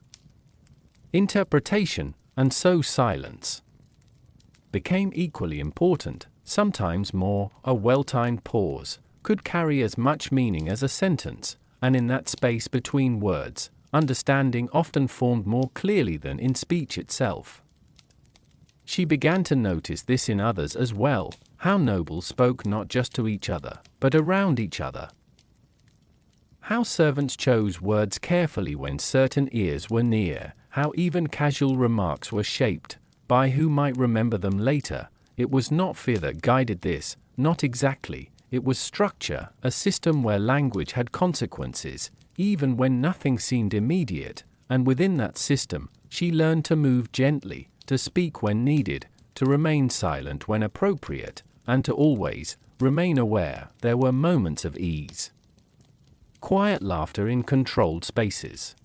interpretation, and so silence became equally important, sometimes more. A well-timed pause could carry as much meaning as a sentence, and in that space between words, understanding often formed more clearly than in speech itself. She began to notice this in others as well, how nobles spoke not just to each other, but around each other. How servants chose words carefully when certain ears were near, how even casual remarks were shaped by who might remember them later. It was not fear that guided this, not exactly. it was structure, a system where language had consequences, even when nothing seemed immediate, and within that system, she learned to move gently, to speak when needed, to remain silent when appropriate, and to always remain aware there were moments of ease. Quiet laughter in controlled spaces.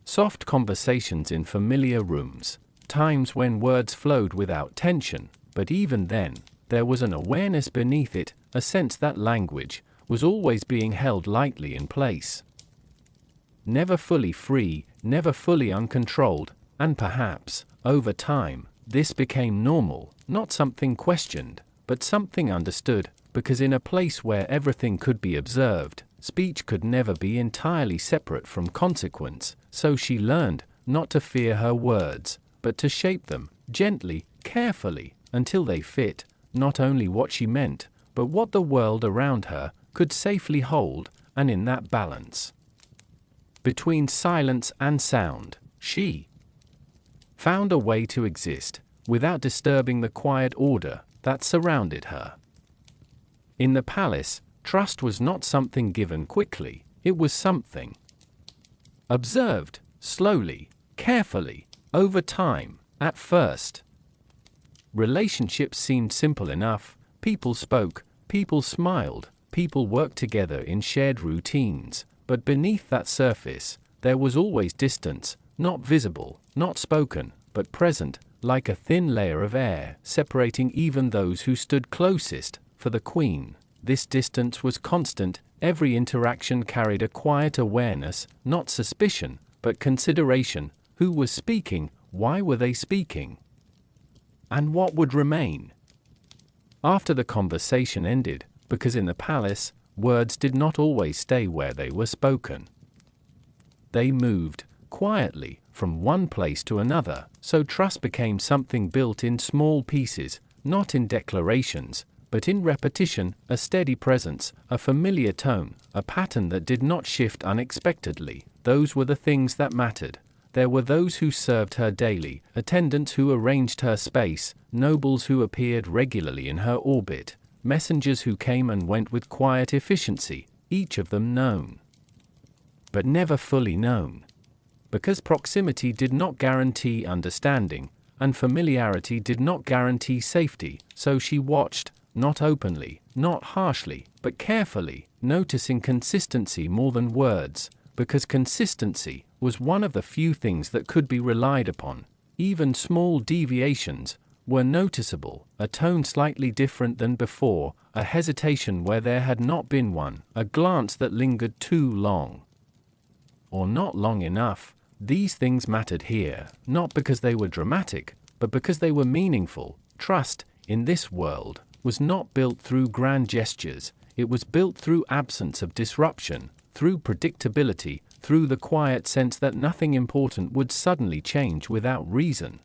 Soft conversations in familiar rooms, times when words flowed without tension, but even then, there was an awareness beneath it, a sense that language was always being held lightly in place. Never fully free, never fully uncontrolled, and perhaps, over time, this became normal, not something questioned, but something understood, because in a place where everything could be observed, speech could never be entirely separate from consequence, so she learned not to fear her words, but to shape them, gently, carefully, until they fit, not only what she meant, but what the world around her could safely hold, and in that balance between silence and sound, she found a way to exist, without disturbing the quiet order that surrounded her. In the palace, trust was not something given quickly, it was something observed, slowly, carefully, over time. At first, relationships seemed simple enough, people spoke, people smiled, people worked together in shared routines, but beneath that surface, there was always distance, not visible, not spoken, but present, like a thin layer of air, separating even those who stood closest. For the queen, this distance was constant, every interaction carried a quiet awareness, not suspicion, but consideration. Who was speaking, why were they speaking, and what would remain after the conversation ended, because in the palace, words did not always stay where they were spoken. They moved, quietly, from one place to another, so trust became something built in small pieces, not in declarations, but in repetition, a steady presence, a familiar tone, a pattern that did not shift unexpectedly. Those were the things that mattered. There were those who served her daily, attendants who arranged her space, nobles who appeared regularly in her orbit, messengers who came and went with quiet efficiency, each of them known, but never fully known. Because proximity did not guarantee understanding, and familiarity did not guarantee safety, so she watched, not openly, not harshly, but carefully, noticing consistency more than words, because consistency was one of the few things that could be relied upon. Even small deviations were noticeable, a tone slightly different than before, a hesitation where there had not been one, a glance that lingered too long, or not long enough. These things mattered here, not because they were dramatic, but because they were meaningful. Trust, in this world, was not built through grand gestures, it was built through absence of disruption, through predictability, through the quiet sense that nothing important would suddenly change without reason.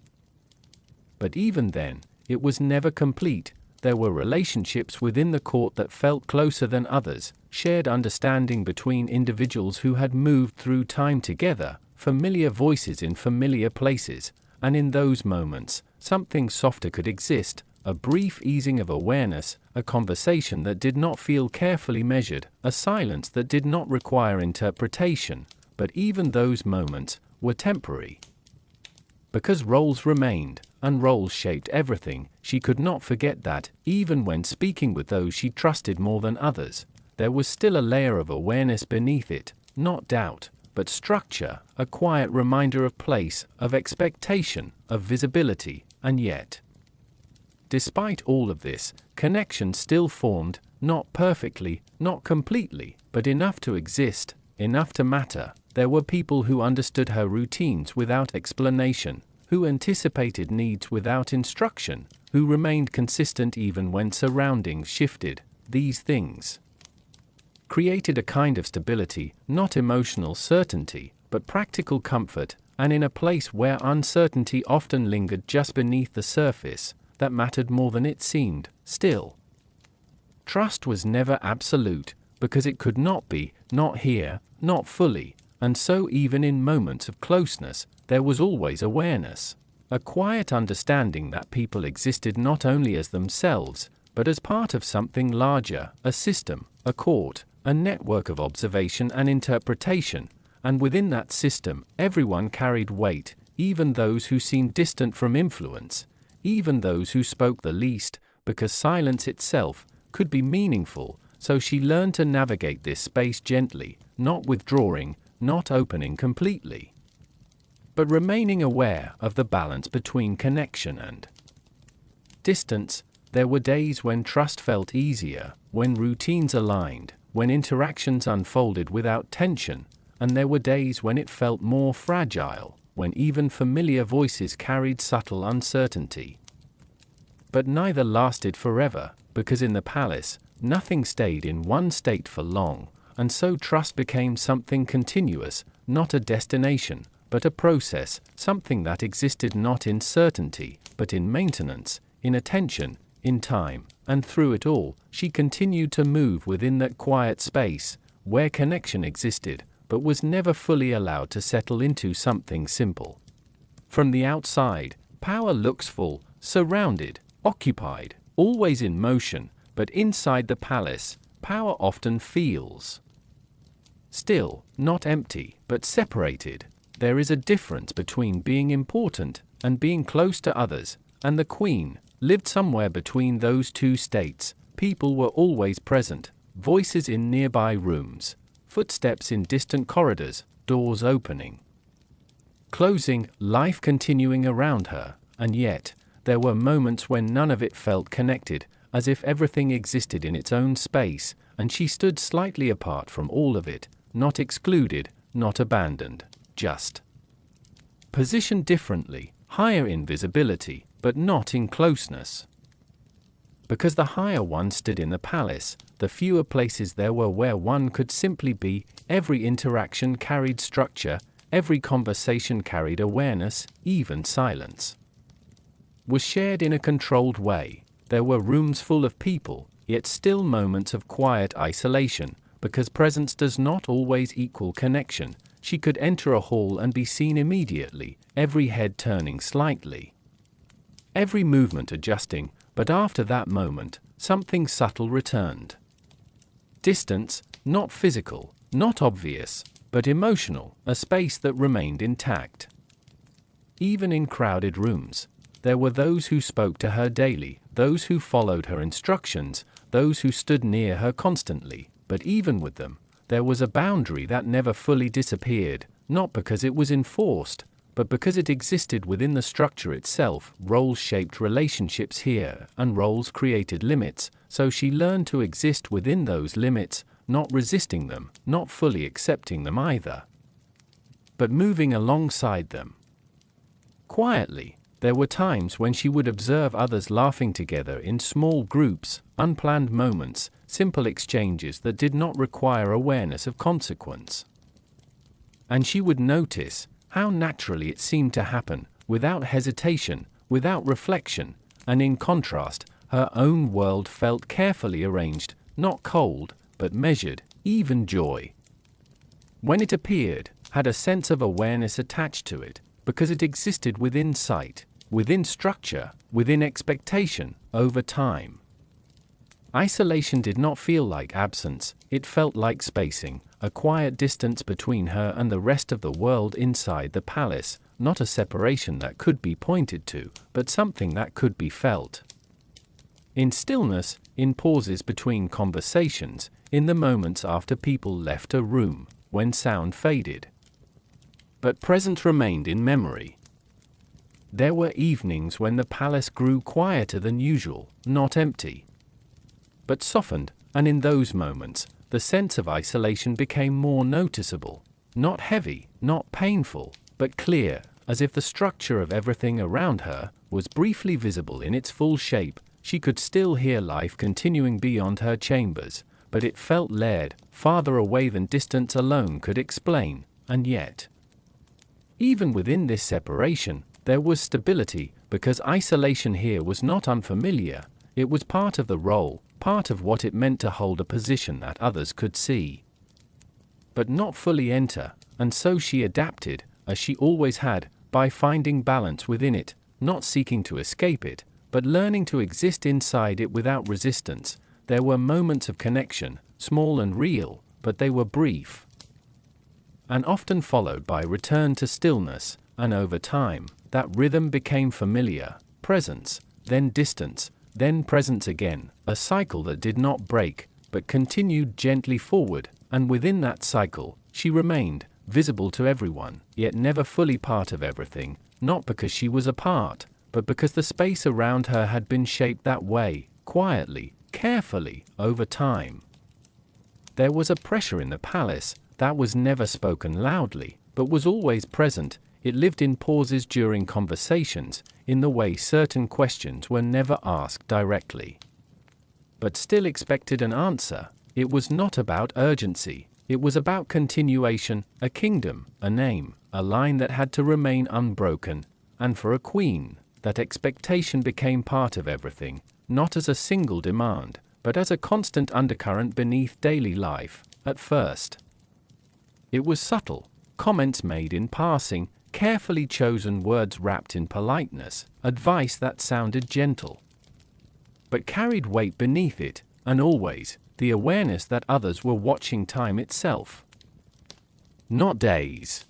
But even then, it was never complete. There were relationships within the court that felt closer than others, shared understanding between individuals who had moved through time together, familiar voices in familiar places, and in those moments, something softer could exist, a brief easing of awareness, a conversation that did not feel carefully measured, a silence that did not require interpretation. But even those moments were temporary. Because roles remained, and roles shaped everything, she could not forget that, even when speaking with those she trusted more than others, there was still a layer of awareness beneath it, not doubt, but structure, a quiet reminder of place, of expectation, of visibility. And yet, despite all of this, connection still formed, not perfectly, not completely, but enough to exist, enough to matter. There were people who understood her routines without explanation, who anticipated needs without instruction, who remained consistent even when surroundings shifted. These things created a kind of stability, not emotional certainty, but practical comfort, and in a place where uncertainty often lingered just beneath the surface, that mattered more than it seemed. Still, trust was never absolute, because it could not be, not here, not fully, and so even in moments of closeness, there was always awareness, a quiet understanding that people existed not only as themselves, but as part of something larger, a system, a court, a network of observation and interpretation, and within that system, everyone carried weight, even those who seemed distant from influence, even those who spoke the least, because silence itself could be meaningful. So she learned to navigate this space gently, not withdrawing, not opening completely, but remaining aware of the balance between connection and distance. There were days when trust felt easier, when routines aligned, when interactions unfolded without tension, and there were days when it felt more fragile, when even familiar voices carried subtle uncertainty. But neither lasted forever, because in the palace, nothing stayed in one state for long, and so trust became something continuous, not a destination, but a process, something that existed not in certainty, but in maintenance, in attention, in time, and through it all, she continued to move within that quiet space, where connection existed, but was never fully allowed to settle into something simple. From the outside, power looks full, surrounded, occupied, always in motion, but inside the palace, power often feels still, not empty, but separated. There is a difference between being important and being close to others, and the queen lived somewhere between those two states. People were always present, voices in nearby rooms, footsteps in distant corridors, doors opening, closing, life continuing around her, and yet, there were moments when none of it felt connected, as if everything existed in its own space, and she stood slightly apart from all of it, not excluded, not abandoned, just positioned differently, higher in visibility, but not in closeness. Because the higher one stood in the palace, the fewer places there were where one could simply be. Every interaction carried structure, every conversation carried awareness, even silence was shared in a controlled way. There were rooms full of people, yet still moments of quiet isolation, because presence does not always equal connection. She could enter a hall and be seen immediately, every head turning slightly, every movement adjusting, but after that moment, something subtle returned. Distance, not physical, not obvious, but emotional, a space that remained intact. Even in crowded rooms, there were those who spoke to her daily, those who followed her instructions, those who stood near her constantly, but even with them, there was a boundary that never fully disappeared, not because it was enforced, but because it existed within the structure itself. Roles shaped relationships here, and roles created limits, so she learned to exist within those limits, not resisting them, not fully accepting them either, but moving alongside them. Quietly, there were times when she would observe others laughing together in small groups, unplanned moments, simple exchanges that did not require awareness of consequence. And she would notice how naturally it seemed to happen, without hesitation, without reflection, and in contrast, her own world felt carefully arranged, not cold, but measured. Even joy, when it appeared, had a sense of awareness attached to it, because it existed within sight, within structure, within expectation, over time. Isolation did not feel like absence, it felt like spacing, a quiet distance between her and the rest of the world inside the palace, not a separation that could be pointed to, but something that could be felt. In stillness, in pauses between conversations, in the moments after people left a room, when sound faded, but presence remained in memory. There were evenings when the palace grew quieter than usual, not empty, but softened, and in those moments, the sense of isolation became more noticeable, not heavy, not painful, but clear, as if the structure of everything around her was briefly visible in its full shape. She could still hear life continuing beyond her chambers, but it felt layered, farther away than distance alone could explain, and yet, even within this separation, there was stability, because isolation here was not unfamiliar. It was part of the role, part of what it meant to hold a position that others could see, but not fully enter, and so she adapted, as she always had, by finding balance within it, not seeking to escape it, but learning to exist inside it without resistance. There were moments of connection, small and real, but they were brief, and often followed by return to stillness, and over time, that rhythm became familiar: presence, then distance, then presence again, a cycle that did not break, but continued gently forward, and within that cycle, she remained, visible to everyone, yet never fully part of everything, not because she was a part, but because the space around her had been shaped that way, quietly, carefully, over time. There was a pressure in the palace that was never spoken loudly, but was always present. It lived in pauses during conversations, in the way certain questions were never asked directly, but still expected an answer. It was not about urgency, it was about continuation, a kingdom, a name, a line that had to remain unbroken, and for a queen, that expectation became part of everything, not as a single demand, but as a constant undercurrent beneath daily life. At first, it was subtle, comments made in passing, carefully chosen words wrapped in politeness, advice that sounded gentle, but carried weight beneath it, and always, the awareness that others were watching time itself. Not days,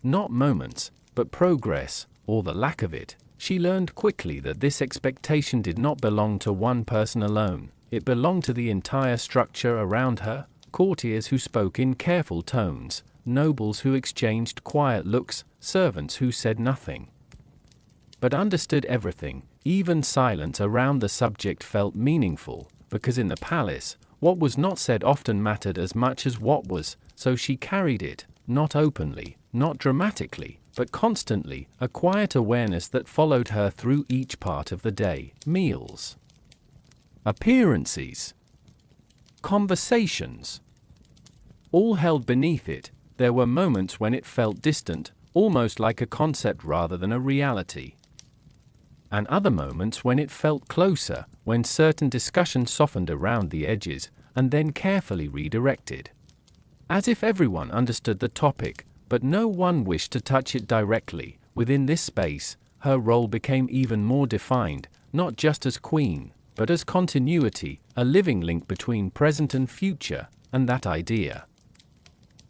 not moments, but progress, or the lack of it. She learned quickly that this expectation did not belong to one person alone, it belonged to the entire structure around her: courtiers who spoke in careful tones, nobles who exchanged quiet looks, servants who said nothing, but understood everything. Even silence around the subject felt meaningful, because in the palace, what was not said often mattered as much as what was, so she carried it, not openly, not dramatically, but constantly, a quiet awareness that followed her through each part of the day: meals, appearances, conversations, all held beneath it. There were moments when it felt distant, almost like a concept rather than a reality, and other moments when it felt closer, when certain discussions softened around the edges, and then carefully redirected, as if everyone understood the topic, but no one wished to touch it directly. Within this space, her role became even more defined, not just as queen, but as continuity, a living link between present and future, and that idea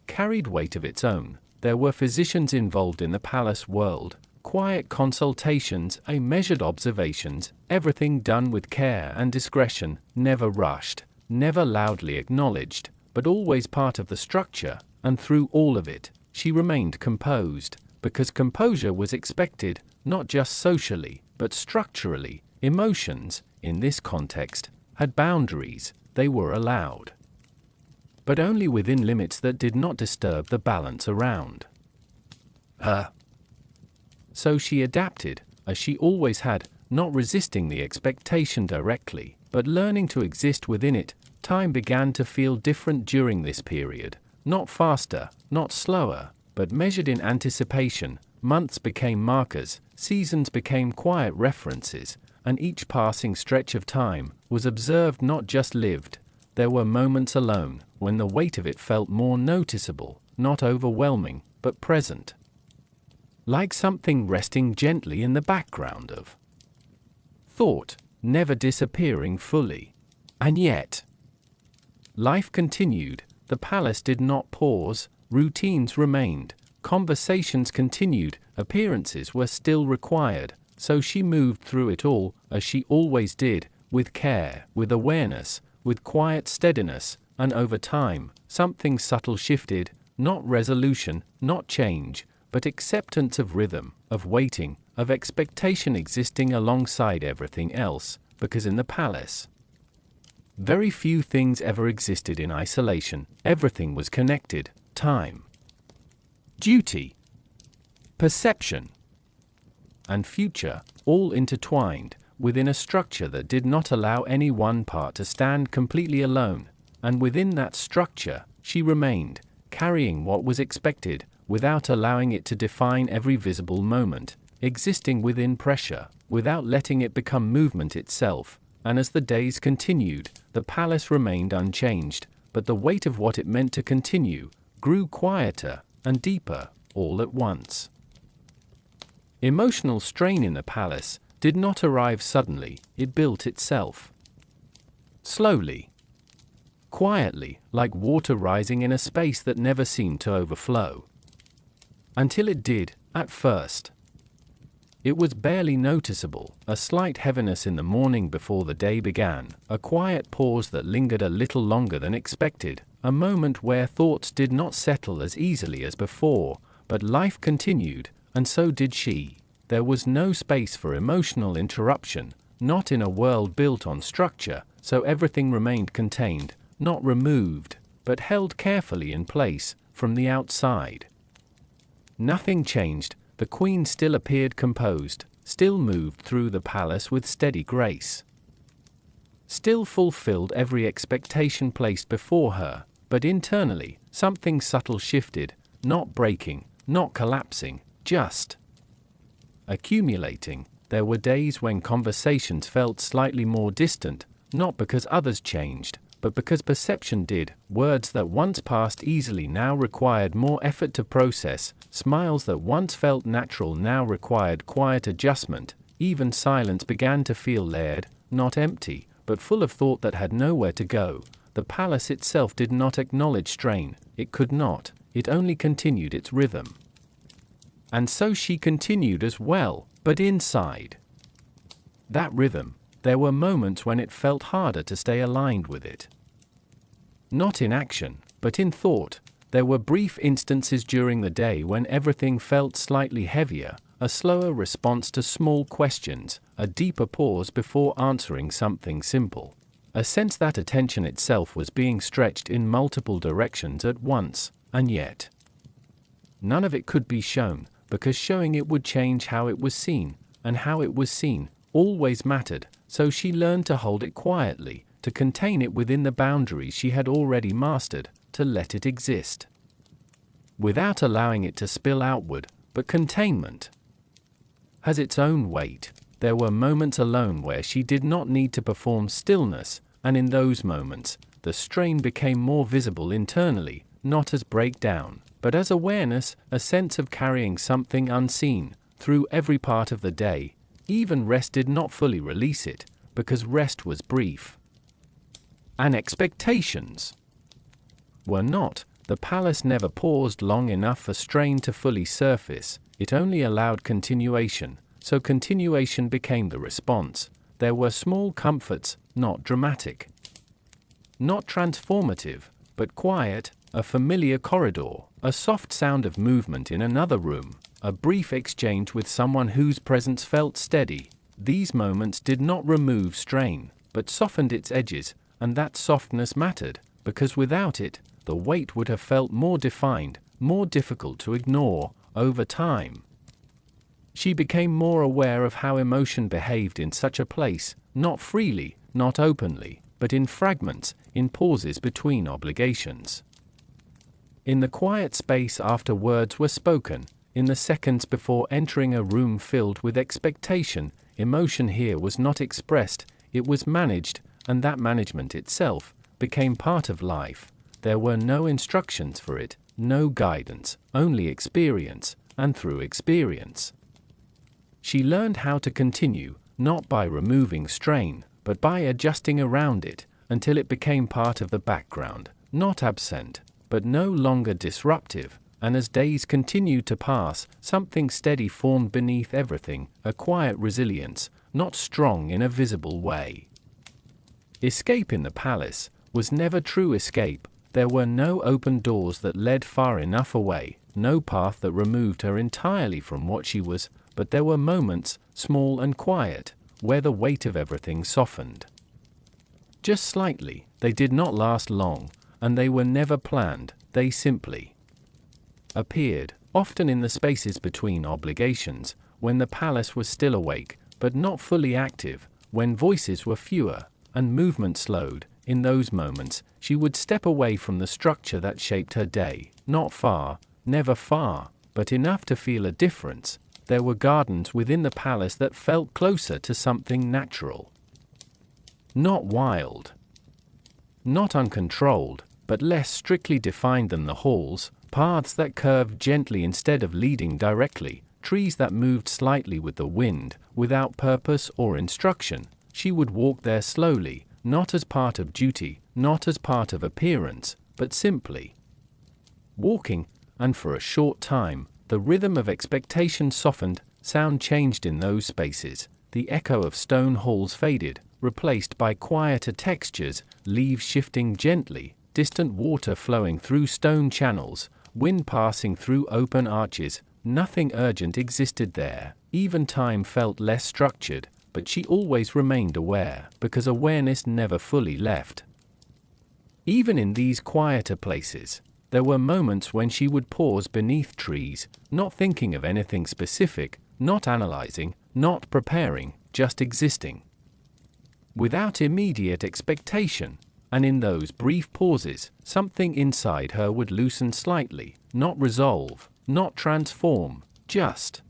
carried weight of its own. There were physicians involved in the palace world, quiet consultations, measured observations, everything done with care and discretion, never rushed, never loudly acknowledged, but always part of the structure. And through all of it, she remained composed, because composure was expected, not just socially, but structurally. Emotions, in this context, had boundaries. They were allowed, but only within limits that did not disturb the balance around her. So she adapted, as she always had, not resisting the expectation directly, but learning to exist within it. Time began to feel different during this period, not faster, not slower, but measured in anticipation. Months became markers, seasons became quiet references, and each passing stretch of time was observed, not just lived. There were moments alone, when the weight of it felt more noticeable, not overwhelming, but present, like something resting gently in the background of thought, never disappearing fully. And yet, life continued. The palace did not pause, routines remained, conversations continued, appearances were still required, so she moved through it all, as she always did, with care, with awareness, with quiet steadiness, and over time, something subtle shifted, not resolution, not change, but acceptance of rhythm, of waiting, of expectation existing alongside everything else, because in the palace, very few things ever existed in isolation. Everything was connected: time, duty, perception, and future, all intertwined, within a structure that did not allow any one part to stand completely alone. And within that structure, she remained, carrying what was expected, without allowing it to define every visible moment, existing within pressure, without letting it become movement itself. And as the days continued, the palace remained unchanged, but the weight of what it meant to continue grew quieter and deeper, all at once. Emotional strain in the palace, did not arrive suddenly, it built itself. Slowly. Quietly, like water rising in a space that never seemed to overflow. Until it did, at first. It was barely noticeable, a slight heaviness in the morning before the day began, a quiet pause that lingered a little longer than expected, a moment where thoughts did not settle as easily as before, but life continued, and so did she. There was no space for emotional interruption, not in a world built on structure, so everything remained contained, not removed, but held carefully in place, from the outside. Nothing changed. The queen still appeared composed, still moved through the palace with steady grace. Still fulfilled every expectation placed before her, but internally, something subtle shifted, not breaking, not collapsing, just accumulating. There were days when conversations felt slightly more distant, not because others changed, but because perception did. Words that once passed easily now required more effort to process, smiles that once felt natural now required quiet adjustment, even silence began to feel layered, not empty, but full of thought that had nowhere to go. The palace itself did not acknowledge strain, it could not, it only continued its rhythm. And so she continued as well, but inside that rhythm, there were moments when it felt harder to stay aligned with it. Not in action, but in thought. There were brief instances during the day when everything felt slightly heavier, a slower response to small questions, a deeper pause before answering something simple. A sense that attention itself was being stretched in multiple directions at once, and yet none of it could be shown, because showing it would change how it was seen, and how it was seen always mattered. So she learned to hold it quietly, to contain it within the boundaries she had already mastered, to let it exist. Without allowing it to spill outward, but containment has its own weight. There were moments alone where she did not need to perform stillness, and in those moments, the strain became more visible internally, not as breakdown, but as awareness, a sense of carrying something unseen, through every part of the day. Even rest did not fully release it, because rest was brief. And expectations were not. The palace never paused long enough for strain to fully surface, it only allowed continuation, so continuation became the response. There were small comforts, not dramatic, not transformative, but quiet, a familiar corridor, a soft sound of movement in another room, a brief exchange with someone whose presence felt steady. These moments did not remove strain, but softened its edges, and that softness mattered, because without it, the weight would have felt more defined, more difficult to ignore. Over time, she became more aware of how emotion behaved in such a place, not freely, not openly, but in fragments, in pauses between obligations. In the quiet space after words were spoken, in the seconds before entering a room filled with expectation, emotion here was not expressed, it was managed, and that management itself became part of life. There were no instructions for it, no guidance, only experience, and through experience, she learned how to continue, not by removing strain, but by adjusting around it, until it became part of the background, not absent, but no longer disruptive. And as days continued to pass, something steady formed beneath everything, a quiet resilience, not strong in a visible way. Escape in the palace was never true escape. There were no open doors that led far enough away, no path that removed her entirely from what she was, but there were moments, small and quiet, where the weight of everything softened. Just slightly. They did not last long, and they were never planned, they simply appeared, often in the spaces between obligations, when the palace was still awake, but not fully active, when voices were fewer, and movement slowed. In those moments, she would step away from the structure that shaped her day, not far, never far, but enough to feel a difference. There were gardens within the palace that felt closer to something natural. Not wild, not uncontrolled, but less strictly defined than the halls, paths that curved gently instead of leading directly, trees that moved slightly with the wind, without purpose or instruction. She would walk there slowly, not as part of duty, not as part of appearance, but simply walking, and for a short time, the rhythm of expectation softened, sound changed in those spaces, the echo of stone halls faded, replaced by quieter textures, leaves shifting gently, distant water flowing through stone channels, wind passing through open arches. Nothing urgent existed there, even time felt less structured, but she always remained aware, because awareness never fully left. Even in these quieter places, there were moments when she would pause beneath trees, not thinking of anything specific, not analyzing, not preparing, just existing, without immediate expectation. And in those brief pauses, something inside her would loosen slightly, not resolve, not transform, just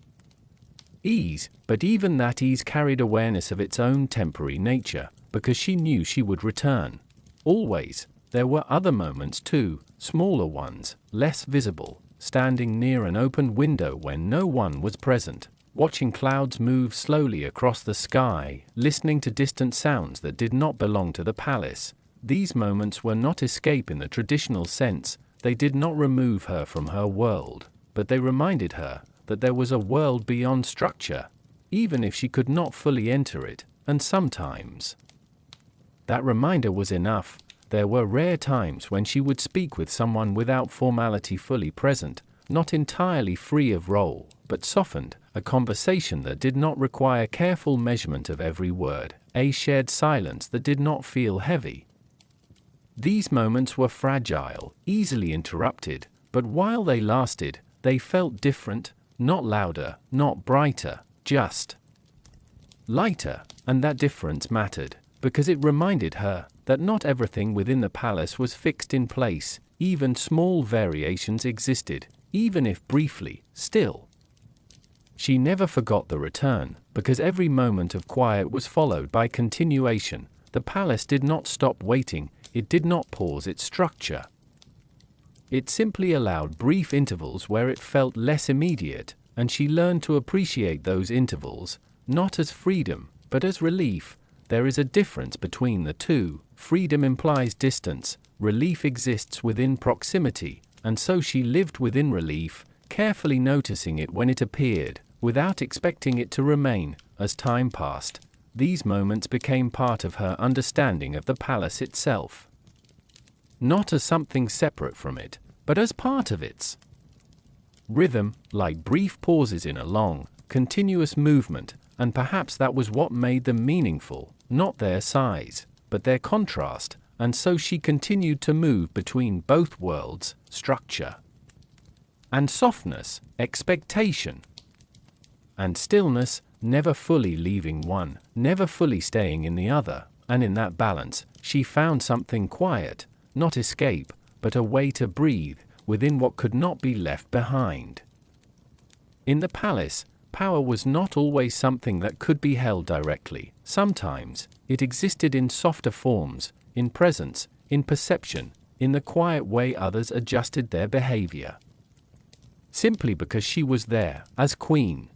ease. But even that ease carried awareness of its own temporary nature, because she knew she would return. Always. There were other moments too, smaller ones, less visible, standing near an open window when no one was present, watching clouds move slowly across the sky, listening to distant sounds that did not belong to the palace. These moments were not escape in the traditional sense. They did not remove her from her world, but they reminded her that there was a world beyond structure, even if she could not fully enter it, and sometimes that reminder was enough. There were rare times when she would speak with someone without formality fully present, not entirely free of role, but softened, a conversation that did not require careful measurement of every word, a shared silence that did not feel heavy. These moments were fragile, easily interrupted, but while they lasted, they felt different, not louder, not brighter, just lighter, and that difference mattered, because it reminded her that not everything within the palace was fixed in place, even small variations existed, even if briefly, still. She never forgot the return, because every moment of quiet was followed by continuation. The palace did not stop waiting, it did not pause its structure. It simply allowed brief intervals where it felt less immediate, and she learned to appreciate those intervals, not as freedom, but as relief. There is a difference between the two. Freedom implies distance, relief exists within proximity, and so she lived within relief, carefully noticing it when it appeared, without expecting it to remain. As time passed, these moments became part of her understanding of the palace itself. Not as something separate from it, but as part of its rhythm, like brief pauses in a long, continuous movement, and perhaps that was what made them meaningful, not their size, but their contrast, and so she continued to move between both worlds, structure and softness, expectation and stillness, never fully leaving one, never fully staying in the other, and in that balance, she found something quiet, not escape, but a way to breathe, within what could not be left behind. In the palace, power was not always something that could be held directly. Sometimes, it existed in softer forms, in presence, in perception, in the quiet way others adjusted their behavior. Simply because she was there, as queen.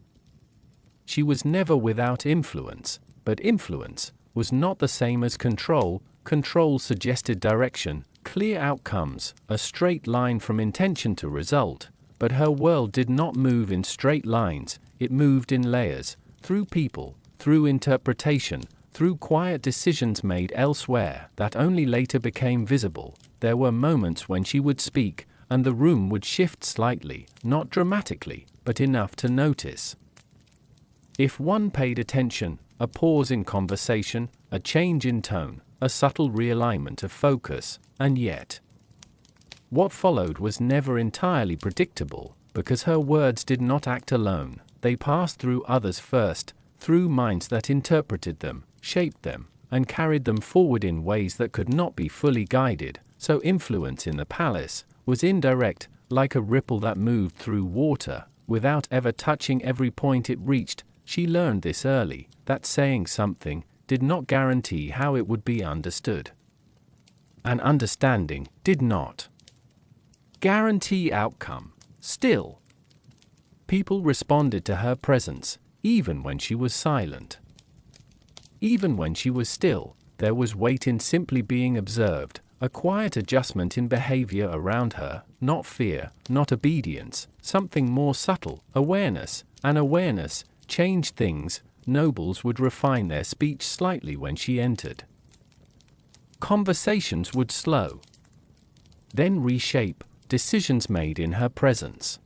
She was never without influence, but influence was not the same as control. Control suggested direction, clear outcomes, a straight line from intention to result, but her world did not move in straight lines, it moved in layers, through people, through interpretation, through quiet decisions made elsewhere that only later became visible. There were moments when she would speak, and the room would shift slightly, not dramatically, but enough to notice. If one paid attention, a pause in conversation, a change in tone, a subtle realignment of focus, and yet what followed was never entirely predictable, because her words did not act alone, they passed through others first, through minds that interpreted them, shaped them, and carried them forward in ways that could not be fully guided. So influence in the palace was indirect, like a ripple that moved through water, without ever touching every point it reached. She learned this early, that saying something did not guarantee how it would be understood. And understanding did not guarantee outcome. Still, People responded to her presence, even when she was silent. Even when she was still, there was weight in simply being observed, a quiet adjustment in behavior around her, not fear, not obedience, something more subtle, awareness, and awareness changed things. Nobles would refine their speech slightly when she entered. Conversations would slow, then reshape. Decisions made in her presence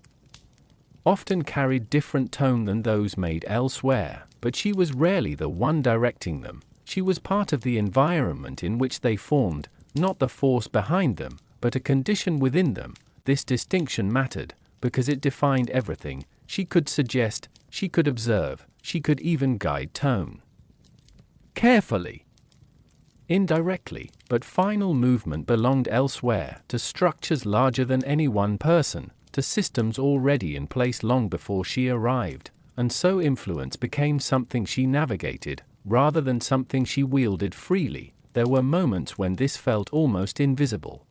often carried different tone than those made elsewhere, but she was rarely the one directing them. She was part of the environment in which they formed, not the force behind them, but a condition within them. This distinction mattered, because it defined everything. She could suggest, she could observe, she could even guide tone. Carefully, indirectly, but final movement belonged elsewhere, to structures larger than any one person, to systems already in place long before she arrived, and so influence became something she navigated, rather than something she wielded freely. There were moments when this felt almost invisible,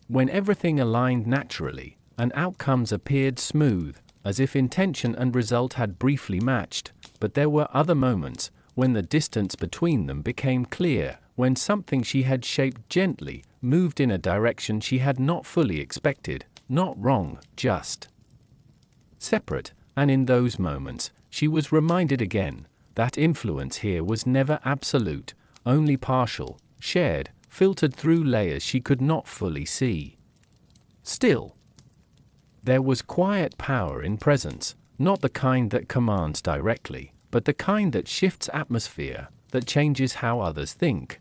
when everything aligned naturally, and outcomes appeared smooth, as if intention and result had briefly matched. But there were other moments, when the distance between them became clear, when something she had shaped gently moved in a direction she had not fully expected, not wrong, just separate, and in those moments, she was reminded again that influence here was never absolute, only partial, shared, filtered through layers she could not fully see. Still, there was quiet power in presence, not the kind that commands directly, but the kind that shifts atmosphere, that changes how others think.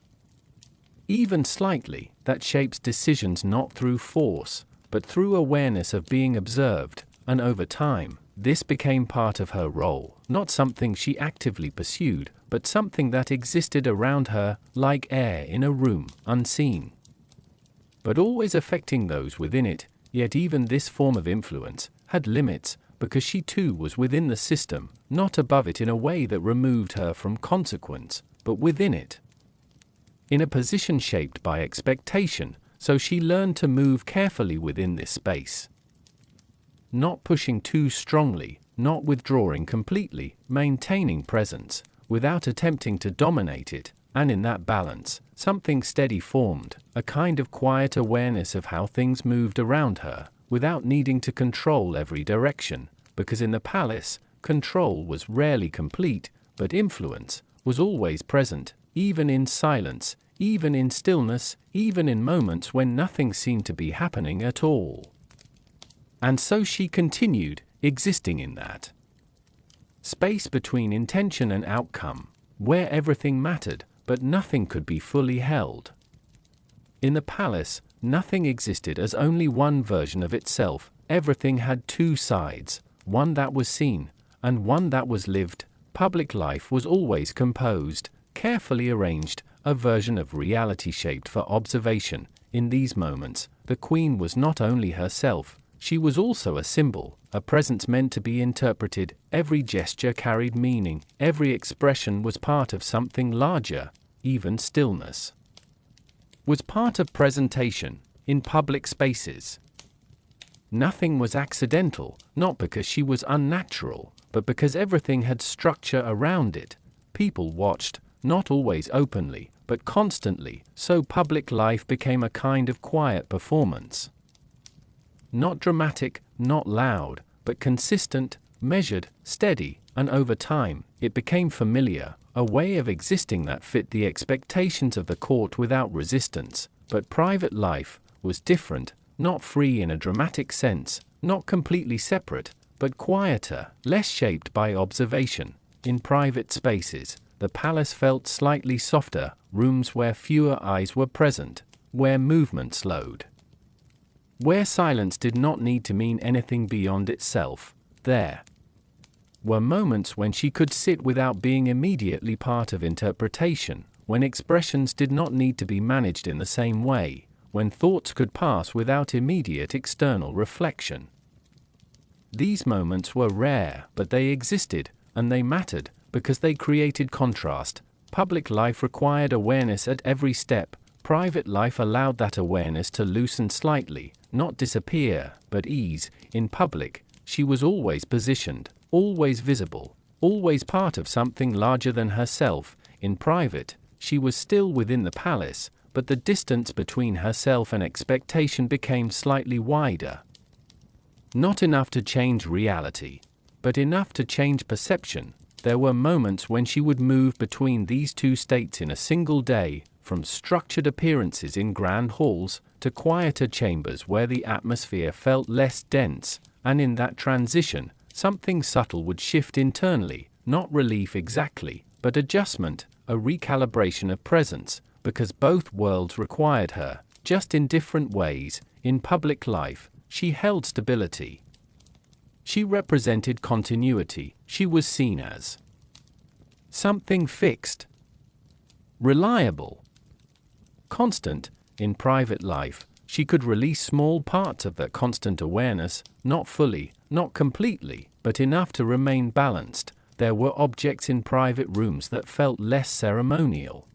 Even slightly, that shapes decisions not through force, but through awareness of being observed, and over time, this became part of her role, not something she actively pursued, but something that existed around her, like air in a room, unseen, but always affecting those within it. Yet even this form of influence had limits, because she too was within the system, not above it in a way that removed her from consequence, but within it, in a position shaped by expectation. So she learned to move carefully within this space, not pushing too strongly, not withdrawing completely, maintaining presence, without attempting to dominate it, and in that balance, something steady formed, a kind of quiet awareness of how things moved around her, without needing to control every direction, because in the palace, control was rarely complete, but influence was always present, even in silence, even in stillness, even in moments when nothing seemed to be happening at all. And so she continued, existing in that space between intention and outcome, where everything mattered, but nothing could be fully held. In the palace, nothing existed as only one version of itself. Everything had two sides, one that was seen, and one that was lived. Public life was always composed, carefully arranged, a version of reality shaped for observation. In these moments, the queen was not only herself, she was also a symbol, a presence meant to be interpreted. Every gesture carried meaning, every expression was part of something larger. Even stillness was part of presentation in public spaces. Nothing was accidental, not because she was unnatural, but because everything had structure around it. People watched, not always openly, but constantly, so public life became a kind of quiet performance. Not dramatic, not loud, but consistent, measured, steady, and over time, it became familiar, a way of existing that fit the expectations of the court without resistance. But private life was different, not free in a dramatic sense, not completely separate, but quieter, less shaped by observation. In private spaces, the palace felt slightly softer, rooms where fewer eyes were present, where movement slowed, where silence did not need to mean anything beyond itself. There were moments when she could sit without being immediately part of interpretation, when expressions did not need to be managed in the same way, when thoughts could pass without immediate external reflection. These moments were rare, but they existed, and they mattered, because they created contrast. Public life required awareness at every step. Private life allowed that awareness to loosen slightly, not disappear, but ease. In public, She was always positioned, always visible, always part of something larger than herself. In private, she was still within the palace, but the distance between herself and expectation became slightly wider. Not enough to change reality, but enough to change perception. There were moments when she would move between these two states in a single day, from structured appearances in grand halls to quieter chambers where the atmosphere felt less dense, and in that transition, something subtle would shift internally, not relief exactly, but adjustment, a recalibration of presence, because both worlds required her, just in different ways. In public life, she held stability. She represented continuity. She was seen as something fixed, reliable, constant. In private life, she could release small parts of that constant awareness, not fully, not completely, but enough to remain balanced. There were objects in private rooms that felt less ceremonial.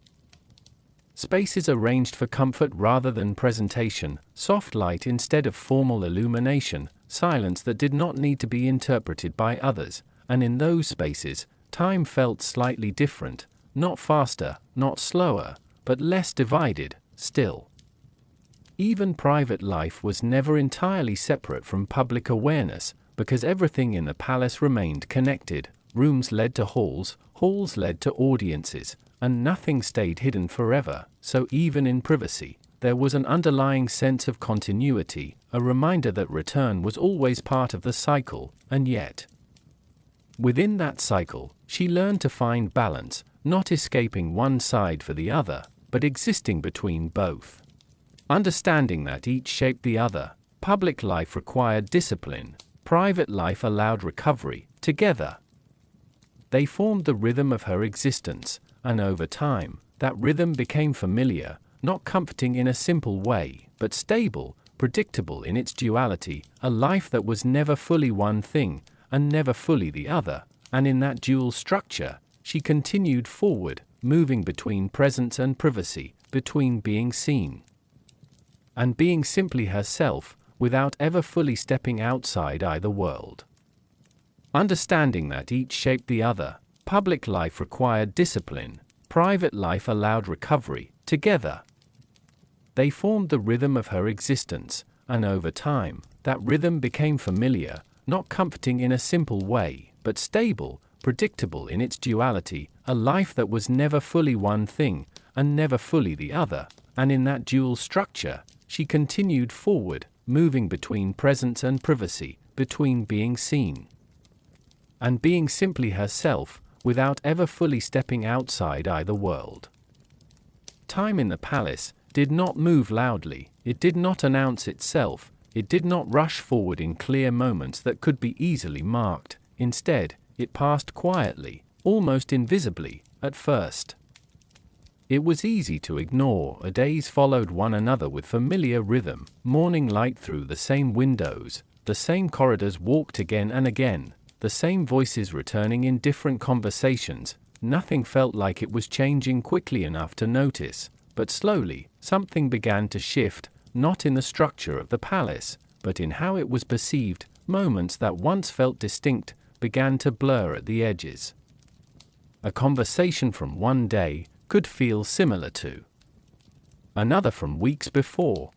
Spaces arranged for comfort rather than presentation, soft light instead of formal illumination, silence that did not need to be interpreted by others, and in those spaces, time felt slightly different, not faster, not slower, but less divided, still. Even private life was never entirely separate from public awareness, because everything in the palace remained connected. Rooms led to halls, halls led to audiences, and nothing stayed hidden forever. So even in privacy, there was an underlying sense of continuity, a reminder that return was always part of the cycle. And yet, within that cycle, she learned to find balance, not escaping one side for the other, but existing between both. Understanding that each shaped the other, public life required discipline, private life allowed recovery. Together, they formed the rhythm of her existence, and over time, that rhythm became familiar, not comforting in a simple way, but stable, predictable in its duality, a life that was never fully one thing, and never fully the other. And in that dual structure, she continued forward, moving between presence and privacy, between being seen and being simply herself, without ever fully stepping outside either world. Understanding that each shaped the other, public life required discipline, private life allowed recovery. Together, they formed the rhythm of her existence, and over time, that rhythm became familiar, not comforting in a simple way, but stable, predictable in its duality, a life that was never fully one thing, and never fully the other. And in that dual structure, she continued forward, moving between presence and privacy, between being seen and being simply herself, without ever fully stepping outside either world. Time in the palace did not move loudly, it did not announce itself, it did not rush forward in clear moments that could be easily marked. Instead, it passed quietly, almost invisibly, at first. It was easy to ignore. Days followed one another with familiar rhythm, morning light through the same windows, the same corridors walked again and again, the same voices returning in different conversations. Nothing felt like it was changing quickly enough to notice, but slowly, something began to shift, not in the structure of the palace, but in how it was perceived. Moments that once felt distinct began to blur at the edges. A conversation from one day could feel similar to another from weeks before.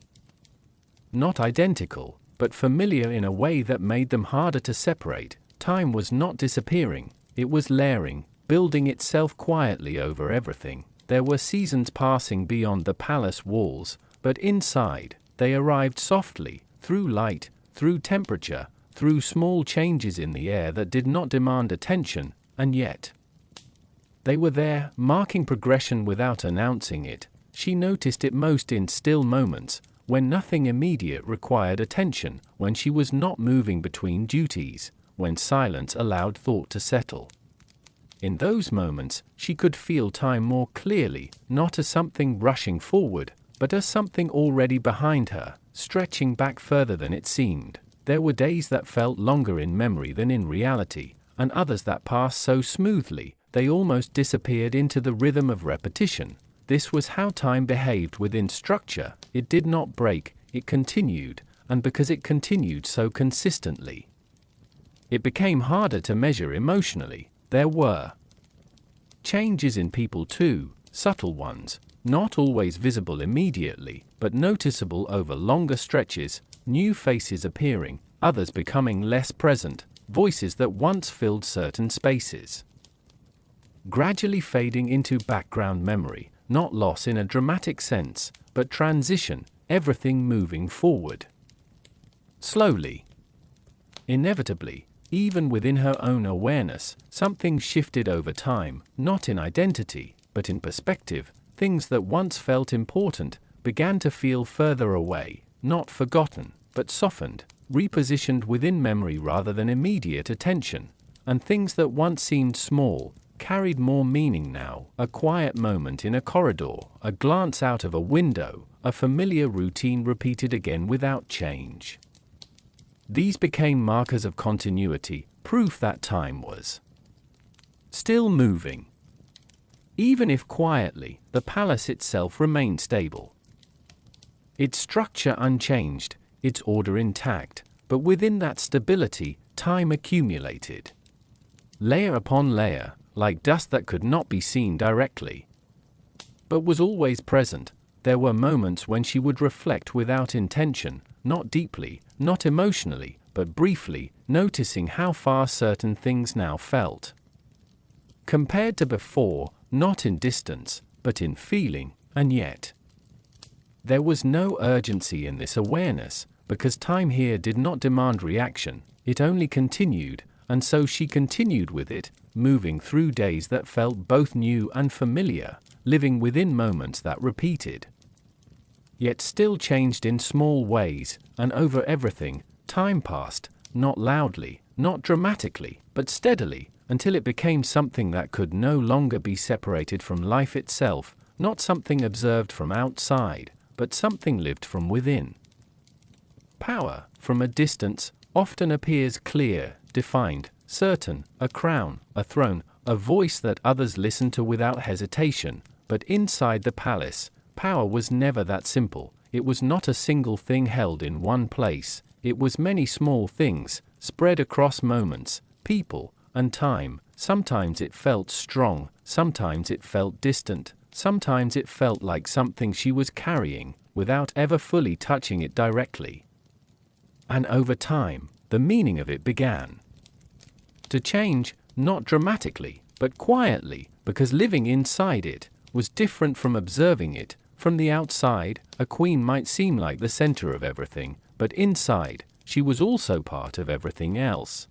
Not identical, but familiar in a way that made them harder to separate. Time was not disappearing, it was layering, building itself quietly over everything. There were seasons passing beyond the palace walls, but inside, they arrived softly, through light, through temperature, through small changes in the air that did not demand attention, and yet they were there, marking progression without announcing it. She noticed it most in still moments, when nothing immediate required attention, when she was not moving between duties, when silence allowed thought to settle. In those moments, she could feel time more clearly, not as something rushing forward, but as something already behind her, stretching back further than it seemed. There were days that felt longer in memory than in reality, and others that passed so smoothly, they almost disappeared into the rhythm of repetition. This was how time behaved within structure. It did not break, it continued, and because it continued so consistently, It became harder to measure emotionally. There were changes in people too, subtle ones, not always visible immediately, but noticeable over longer stretches, new faces appearing, others becoming less present, voices that once filled certain spaces gradually fading into background memory, not loss in a dramatic sense, but transition, everything moving forward. Slowly, inevitably, even within her own awareness, something shifted over time, not in identity, but in perspective. Things that once felt important began to feel further away, not forgotten, but softened, repositioned within memory rather than immediate attention. And things that once seemed small carried more meaning now. A quiet moment in a corridor, a glance out of a window, a familiar routine repeated again without change. These became markers of continuity, proof that time was still moving. Even if quietly, the palace itself remained stable. Its structure unchanged, its order intact, but within that stability, time accumulated. Layer upon layer, like dust that could not be seen directly, but was always present. There were moments when she would reflect without intention, not deeply, not emotionally, but briefly, noticing how far certain things now felt compared to before, not in distance, but in feeling. And yet there was no urgency in this awareness, because time here did not demand reaction, it only continued, and so she continued with it, moving through days that felt both new and familiar, living within moments that repeated, yet still changed in small ways, and over everything, time passed, not loudly, not dramatically, but steadily, until it became something that could no longer be separated from life itself, not something observed from outside, but something lived from within. Power, from a distance, often appears clear, defined, certain, a crown, a throne, a voice that others listen to without hesitation, but inside the palace, power was never that simple. It was not a single thing held in one place, it was many small things, spread across moments, people, and time. Sometimes it felt strong, sometimes it felt distant, sometimes it felt like something she was carrying, without ever fully touching it directly. And over time, the meaning of it began to change, not dramatically, but quietly, because living inside it was different from observing it. From the outside, a queen might seem like the center of everything, but inside, she was also part of everything else.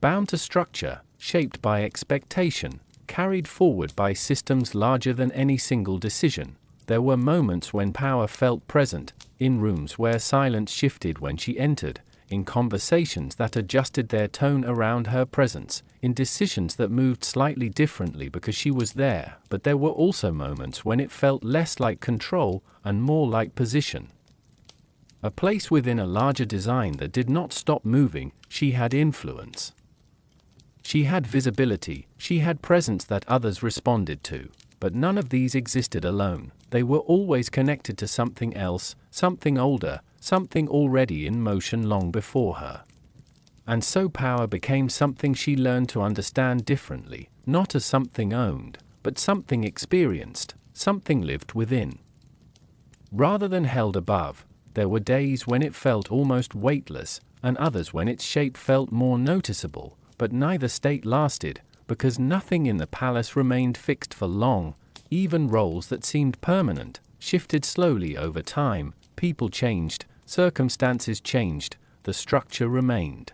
Bound to structure, shaped by expectation, carried forward by systems larger than any single decision. There were moments when power felt present, in rooms where silence shifted when she entered, in conversations that adjusted their tone around her presence, in decisions that moved slightly differently because she was there. But there were also moments when it felt less like control and more like position. A place within a larger design that did not stop moving. She had influence. She had visibility, she had presence that others responded to. But none of these existed alone. They were always connected to something else, something older, something already in motion long before her. And so power became something she learned to understand differently, not as something owned, but something experienced, something lived within. Rather than held above, there were days when it felt almost weightless, and others when its shape felt more noticeable, but neither state lasted, because nothing in the palace remained fixed for long. Even roles that seemed permanent shifted slowly over time. People changed, circumstances changed, the structure remained.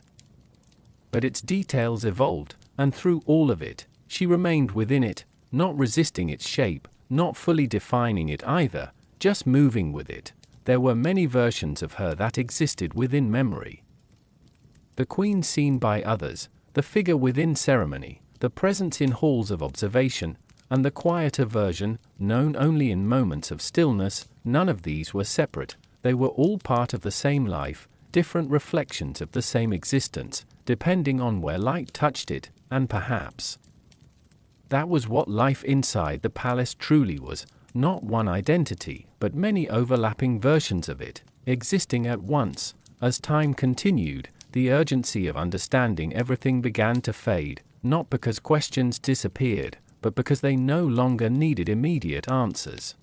But its details evolved, and through all of it, she remained within it, not resisting its shape, not fully defining it either, just moving with it. There were many versions of her that existed within memory. The queen seen by others, the figure within ceremony, the presence in halls of observation, and the quieter version, known only in moments of stillness. None of these were separate, they were all part of the same life, different reflections of the same existence, depending on where light touched it, and perhaps that was what life inside the palace truly was, not one identity, but many overlapping versions of it, existing at once. As time continued, the urgency of understanding everything began to fade, not because questions disappeared, but because they no longer needed immediate answers.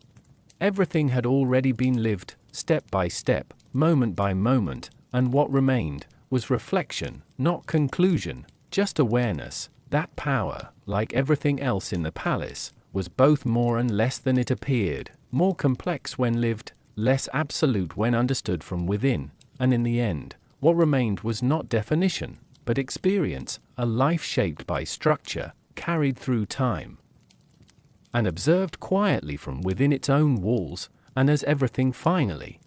Everything had already been lived, step by step, moment by moment, and what remained was reflection, not conclusion, just awareness. That power, like everything else in the palace, was both more and less than it appeared, more complex when lived, less absolute when understood from within, and in the end, what remained was not definition, but experience, a life shaped by structure, carried through time, and observed quietly from within its own walls. And as everything finally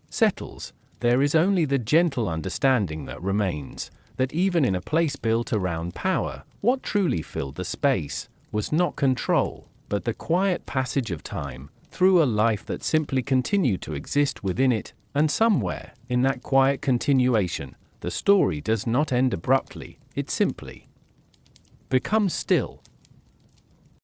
settles, there is only the gentle understanding that remains, that even in a place built around power, what truly filled the space was not control, but the quiet passage of time through a life that simply continued to exist within it. And somewhere, in that quiet continuation, the story does not end abruptly, it simply becomes still.